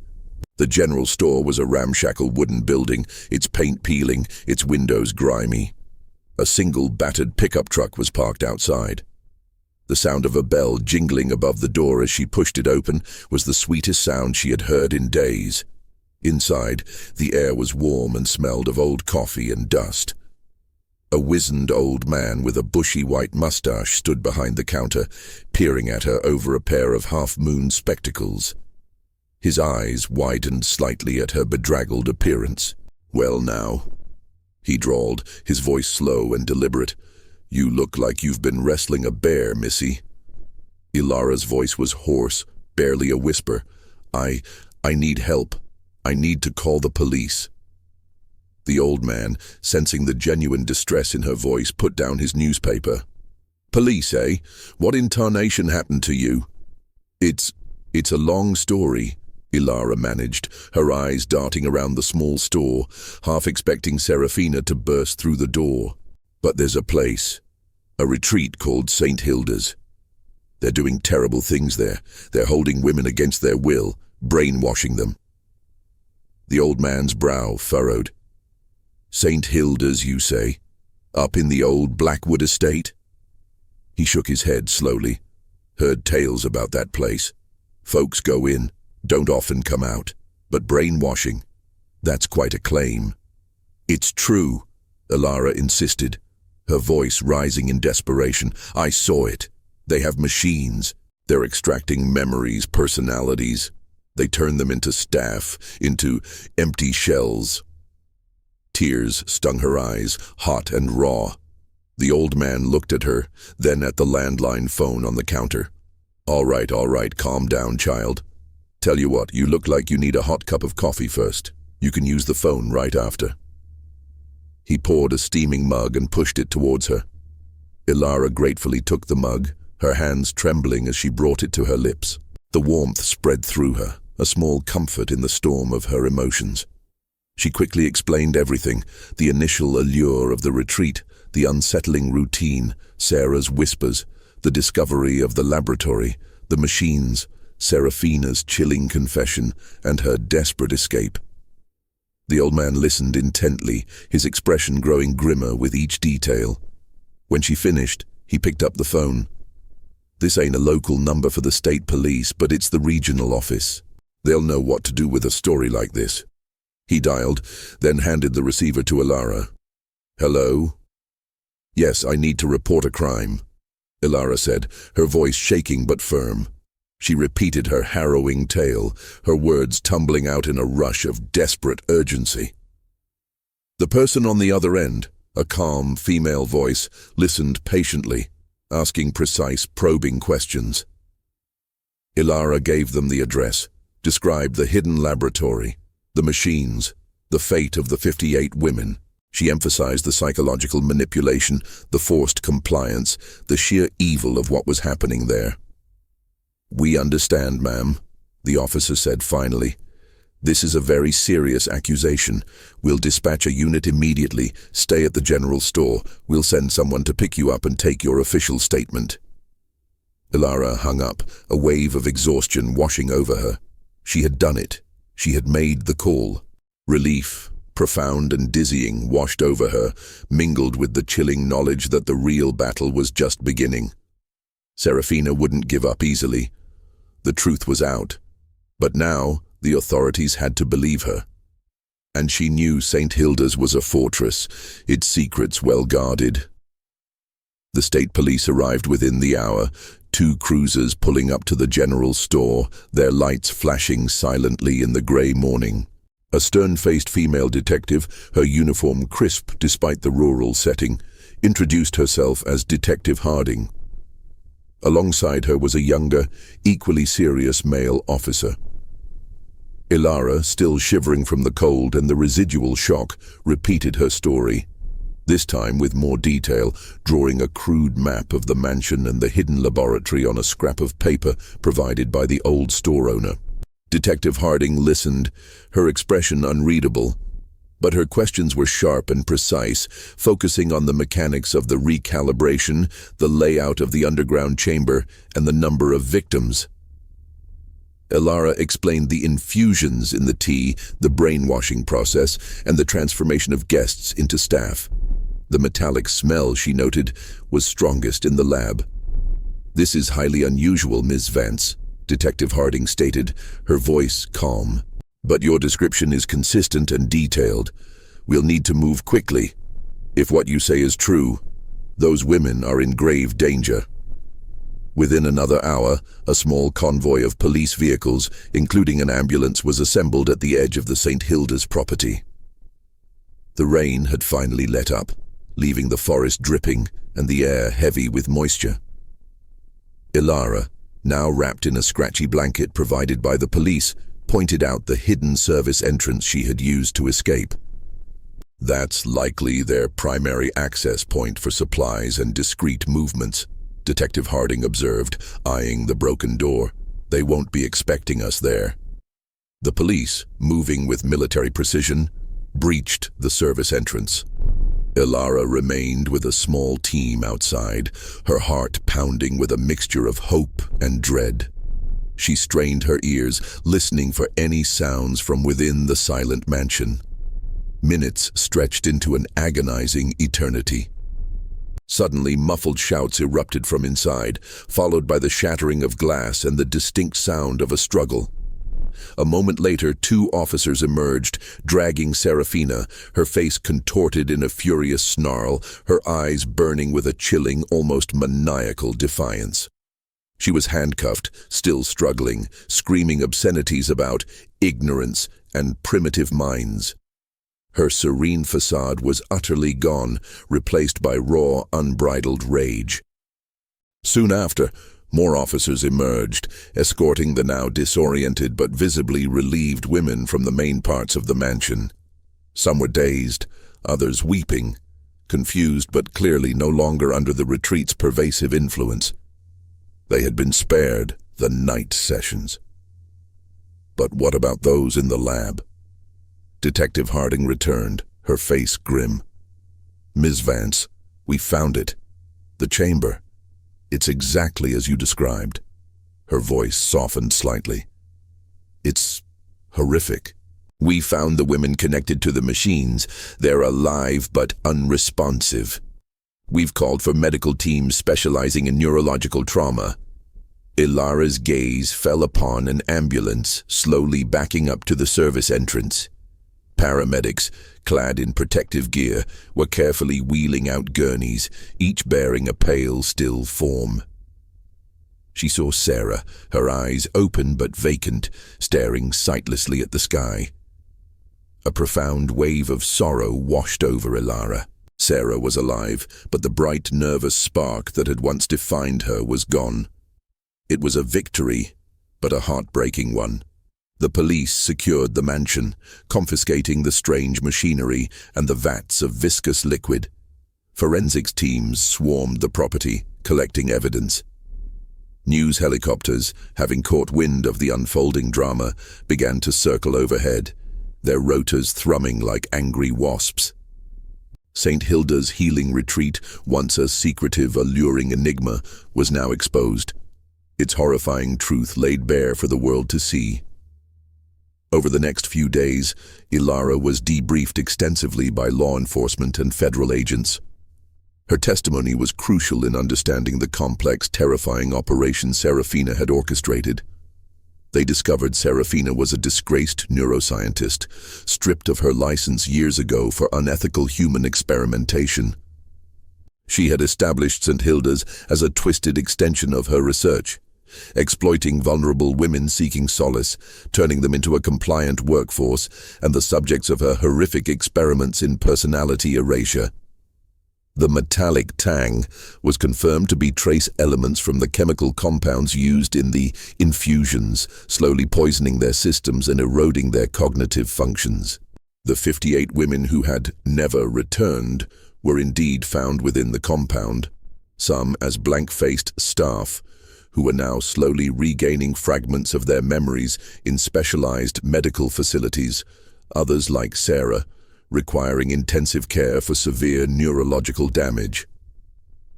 The general store was a ramshackle wooden building, its paint peeling, its windows grimy. A single battered pickup truck was parked outside. The sound of a bell jingling above the door as she pushed it open was the sweetest sound she had heard in days. Inside, the air was warm and smelled of old coffee and dust. A wizened old man with a bushy white mustache stood behind the counter, peering at her over a pair of half-moon spectacles. His eyes widened slightly at her bedraggled appearance. "Well now," he drawled, his voice slow and deliberate. "You look like you've been wrestling a bear, missy." Elara's voice was hoarse, barely a whisper. I need help. I need to call the police." The old man, sensing the genuine distress in her voice, put down his newspaper. "Police, eh? What in tarnation happened to you?" It's a long story," Elara managed, her eyes darting around the small store, half expecting Serafina to burst through the door. "But there's a place, a retreat called St. Hilda's. They're doing terrible things there. They're holding women against their will, brainwashing them." The old man's brow furrowed. "St. Hilda's, you say? Up in the old Blackwood estate?" He shook his head slowly. "Heard tales about that place. Folks go in, don't often come out. But brainwashing, that's quite a claim." "It's true," Elara insisted, her voice rising in desperation. "I saw it. They have machines. They're extracting memories, personalities. They turn them into staff, into empty shells." Tears stung her eyes, hot and raw. The old man looked at her, then at the landline phone on the counter. All right, calm down, child. Tell you what, you look like you need a hot cup of coffee first. You can use the phone right after." He poured a steaming mug and pushed it towards her. Elara gratefully took the mug, her hands trembling as she brought it to her lips. The warmth spread through her, a small comfort in the storm of her emotions. She quickly explained everything, the initial allure of the retreat, the unsettling routine, Sarah's whispers, the discovery of the laboratory, the machines, Serafina's chilling confession, and her desperate escape. The old man listened intently, his expression growing grimmer with each detail. When she finished, he picked up the phone. "This ain't a local number for the state police, but it's the regional office. They'll know what to do with a story like this." He dialed, then handed the receiver to Elara. "Hello?" "Yes, I need to report a crime," Elara said, her voice shaking but firm. She repeated her harrowing tale, her words tumbling out in a rush of desperate urgency. The person on the other end, a calm female voice, listened patiently, asking precise, probing questions. Elara gave them the address, described the hidden laboratory, the machines, the fate of the 58 women. She emphasized the psychological manipulation, the forced compliance, the sheer evil of what was happening there. "We understand, ma'am," the officer said finally. "This is a very serious accusation. We'll dispatch a unit immediately. Stay at the general store. We'll send someone to pick you up and take your official statement." Elara hung up, a wave of exhaustion washing over her. She had done it. She had made the call. Relief, profound and dizzying, washed over her, mingled with the chilling knowledge that the real battle was just beginning. Serafina wouldn't give up easily. The truth was out. But now, the authorities had to believe her. And she knew St. Hilda's was a fortress, its secrets well guarded. The state police arrived within the hour, 2 cruisers pulling up to the general store, their lights flashing silently in the grey morning. A stern-faced female detective, her uniform crisp despite the rural setting, introduced herself as Detective Harding. Alongside her was a younger, equally serious male officer. Elara, still shivering from the cold and the residual shock, repeated her story, this time with more detail, drawing a crude map of the mansion and the hidden laboratory on a scrap of paper provided by the old store owner. Detective Harding listened, her expression unreadable, but her questions were sharp and precise, focusing on the mechanics of the recalibration, the layout of the underground chamber, and the number of victims. Elara explained the infusions in the tea, the brainwashing process, and the transformation of guests into staff. The metallic smell, she noted, was strongest in the lab. "This is highly unusual, Ms. Vance," Detective Harding stated, her voice calm. "But your description is consistent and detailed. We'll need to move quickly. If what you say is true, those women are in grave danger." Within another hour, a small convoy of police vehicles, including an ambulance, was assembled at the edge of the St. Hilda's property. The rain had finally let up, leaving the forest dripping and the air heavy with moisture. Elara, now wrapped in a scratchy blanket provided by the police, pointed out the hidden service entrance she had used to escape. "That's likely their primary access point for supplies and discreet movements," Detective Harding observed, eyeing the broken door. "They won't be expecting us there." The police, moving with military precision, breached the service entrance. Elara remained with a small team outside, her heart pounding with a mixture of hope and dread. She strained her ears, listening for any sounds from within the silent mansion. Minutes stretched into an agonizing eternity. Suddenly, muffled shouts erupted from inside, followed by the shattering of glass and the distinct sound of a struggle. A moment later, 2 officers emerged, dragging Serafina, her face contorted in a furious snarl, her eyes burning with a chilling, almost maniacal defiance. She was handcuffed, still struggling, screaming obscenities about ignorance and primitive minds. Her serene facade was utterly gone, replaced by raw, unbridled rage. Soon after, more officers emerged, escorting the now disoriented but visibly relieved women from the main parts of the mansion. Some were dazed, others weeping, confused but clearly no longer under the retreat's pervasive influence. They had been spared the night sessions. But what about those in the lab? Detective Harding returned, her face grim. "Ms. Vance, we found it. The chamber. It's exactly as you described." Her voice softened slightly. "It's horrific. We found the women connected to the machines. They're alive but unresponsive. We've called for medical teams specializing in neurological trauma." Elara's gaze fell upon an ambulance slowly backing up to the service entrance. Paramedics, clad in protective gear, were carefully wheeling out gurneys, each bearing a pale, still form. She saw Sarah, her eyes open but vacant, staring sightlessly at the sky. A profound wave of sorrow washed over Elara. Sarah was alive, but the bright, nervous spark that had once defined her was gone. It was a victory, but a heartbreaking one. The police secured the mansion, confiscating the strange machinery and the vats of viscous liquid. Forensics teams swarmed the property, collecting evidence. News helicopters, having caught wind of the unfolding drama, began to circle overhead, their rotors thrumming like angry wasps. St. Hilda's healing retreat, once a secretive, alluring enigma, was now exposed, its horrifying truth laid bare for the world to see. Over the next few days, Elara was debriefed extensively by law enforcement and federal agents. Her testimony was crucial in understanding the complex, terrifying operation Serafina had orchestrated. They discovered Serafina was a disgraced neuroscientist, stripped of her license years ago for unethical human experimentation. She had established St. Hilda's as a twisted extension of her research, exploiting vulnerable women seeking solace, turning them into a compliant workforce, and the subjects of her horrific experiments in personality erasure. The metallic tang was confirmed to be trace elements from the chemical compounds used in the infusions, slowly poisoning their systems and eroding their cognitive functions. The 58 women who had never returned were indeed found within the compound, some as blank-faced staff, who were now slowly regaining fragments of their memories in specialized medical facilities, others like Sarah, requiring intensive care for severe neurological damage.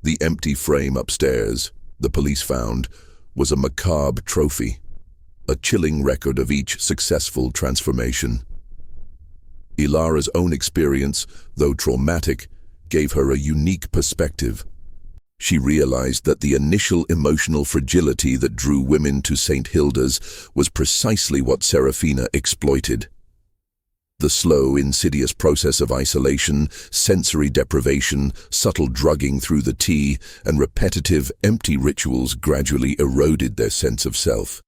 The empty frame upstairs, the police found, was a macabre trophy, a chilling record of each successful transformation. Elara's own experience, though traumatic, gave her a unique perspective. She realized that the initial emotional fragility that drew women to St. Hilda's was precisely what Serafina exploited. The slow, insidious process of isolation, sensory deprivation, subtle drugging through the tea, and repetitive, empty rituals gradually eroded their sense of self,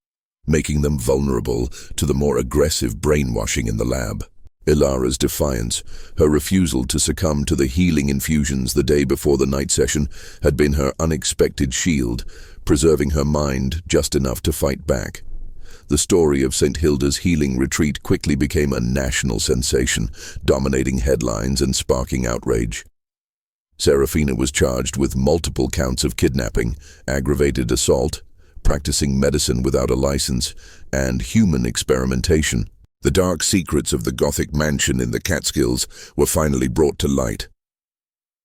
making them vulnerable to the more aggressive brainwashing in the lab. Elara's defiance, her refusal to succumb to the healing infusions the day before the night session, had been her unexpected shield, preserving her mind just enough to fight back. The story of St. Hilda's healing retreat quickly became a national sensation, dominating headlines and sparking outrage. Serafina was charged with multiple counts of kidnapping, aggravated assault, practicing medicine without a license, and human experimentation. The dark secrets of the Gothic mansion in the Catskills were finally brought to light.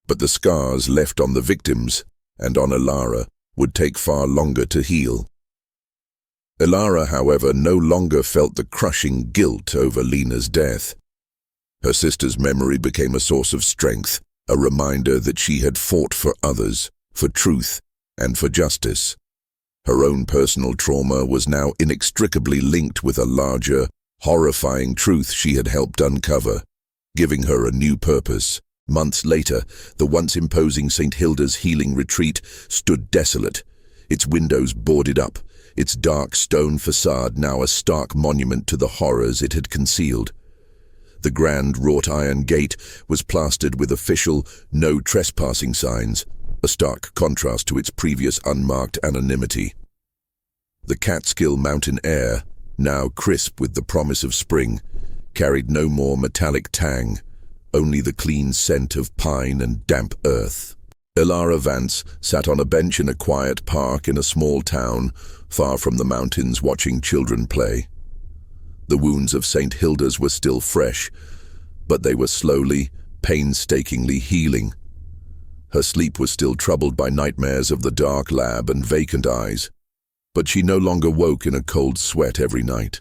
But the scars left on the victims, and on Elara, would take far longer to heal. Elara, however, no longer felt the crushing guilt over Lena's death. Her sister's memory became a source of strength, a reminder that she had fought for others, for truth, and for justice. Her own personal trauma was now inextricably linked with a larger, horrifying truth she had helped uncover, giving her a new purpose. Months later, the once imposing St. Hilda's healing retreat stood desolate, its windows boarded up, its dark stone facade now a stark monument to the horrors it had concealed. The grand wrought iron gate was plastered with official no trespassing signs, a stark contrast to its previous unmarked anonymity. The Catskill mountain air, now crisp with the promise of spring, carried no more metallic tang, only the clean scent of pine and damp earth. Elara Vance sat on a bench in a quiet park in a small town, far from the mountains, watching children play. The wounds of St. Hilda's were still fresh, but they were slowly, painstakingly healing. Her sleep was still troubled by nightmares of the dark lab and vacant eyes, but she no longer woke in a cold sweat every night.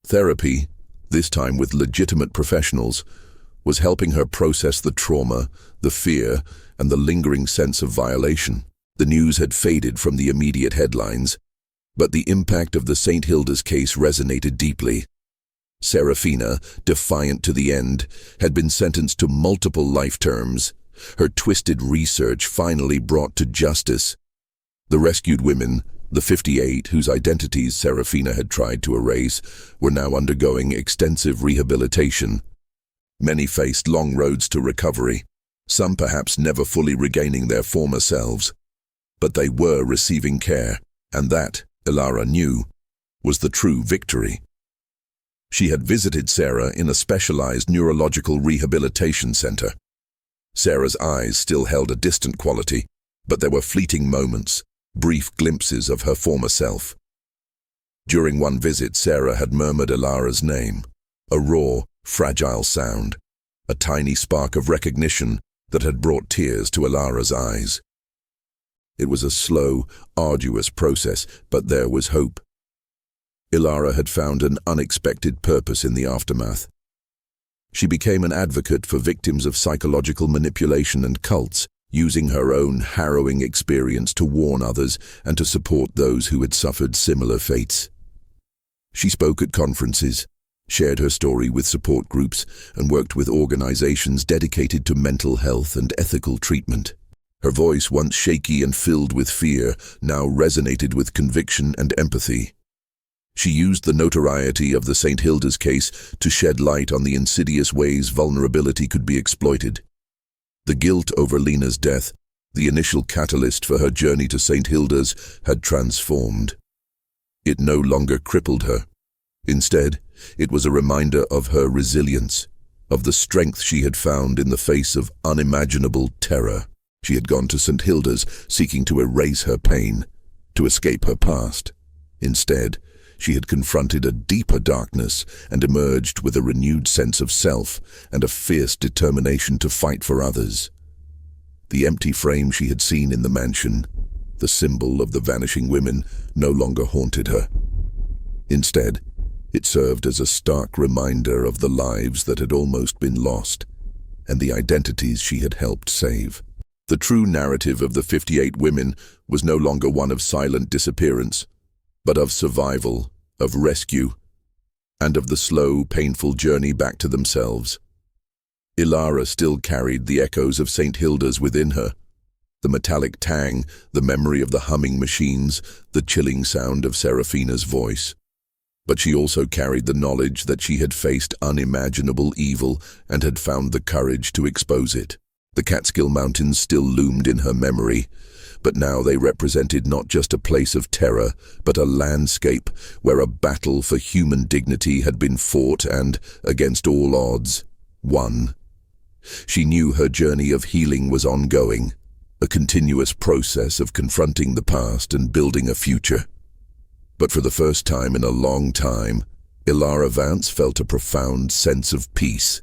Therapy, this time with legitimate professionals, was helping her process the trauma, the fear, and the lingering sense of violation. The news had faded from the immediate headlines, but the impact of the St. Hilda's case resonated deeply. Serafina, defiant to the end, had been sentenced to multiple life terms, her twisted research finally brought to justice. The rescued women, the 58 whose identities Serafina had tried to erase, were now undergoing extensive rehabilitation. Many faced long roads to recovery, some perhaps never fully regaining their former selves. But they were receiving care, and that, Elara knew, was the true victory. She had visited Sarah in a specialized neurological rehabilitation center. Sarah's eyes still held a distant quality, but there were fleeting moments, brief glimpses of her former self. During one visit, Sarah had murmured Elara's name, a raw, fragile sound, a tiny spark of recognition that had brought tears to Elara's eyes. It was a slow, arduous process, but there was hope. Elara had found an unexpected purpose in the aftermath. She became an advocate for victims of psychological manipulation and cults, using her own harrowing experience to warn others and to support those who had suffered similar fates. She spoke at conferences, shared her story with support groups, and worked with organizations dedicated to mental health and ethical treatment. Her voice, once shaky and filled with fear, now resonated with conviction and empathy. She used the notoriety of the St. Hilda's case to shed light on the insidious ways vulnerability could be exploited. The guilt over Lena's death, the initial catalyst for her journey to St. Hilda's, had transformed. It no longer crippled her. Instead, it was a reminder of her resilience, of the strength she had found in the face of unimaginable terror. She had gone to St. Hilda's seeking to erase her pain, to escape her past. Instead, she had confronted a deeper darkness and emerged with a renewed sense of self and a fierce determination to fight for others. The empty frame she had seen in the mansion, the symbol of the vanishing women, no longer haunted her. Instead, it served as a stark reminder of the lives that had almost been lost and the identities she had helped save. The true narrative of the 58 women was no longer one of silent disappearance, but of survival, of rescue, and of the slow, painful journey back to themselves. Elara still carried the echoes of St. Hilda's within her, the metallic tang, the memory of the humming machines, the chilling sound of Serafina's voice. But she also carried the knowledge that she had faced unimaginable evil and had found the courage to expose it. The Catskill Mountains still loomed in her memory, but now they represented not just a place of terror, but a landscape where a battle for human dignity had been fought and, against all odds, won. She knew her journey of healing was ongoing, a continuous process of confronting the past and building a future. But for the first time in a long time, Elara Vance felt a profound sense of peace.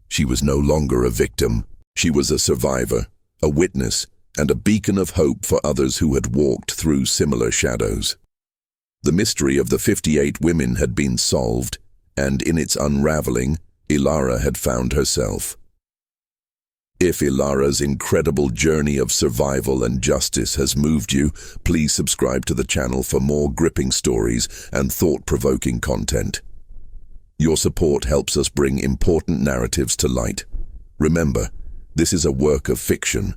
She was no longer a victim. She was a survivor, a witness, and a beacon of hope for others who had walked through similar shadows. The mystery of the 58 women had been solved, and in its unraveling, Elara had found herself. If Elara's incredible journey of survival and justice has moved you, please subscribe to the channel for more gripping stories and thought-provoking content. Your support helps us bring important narratives to light. Remember, this is a work of fiction,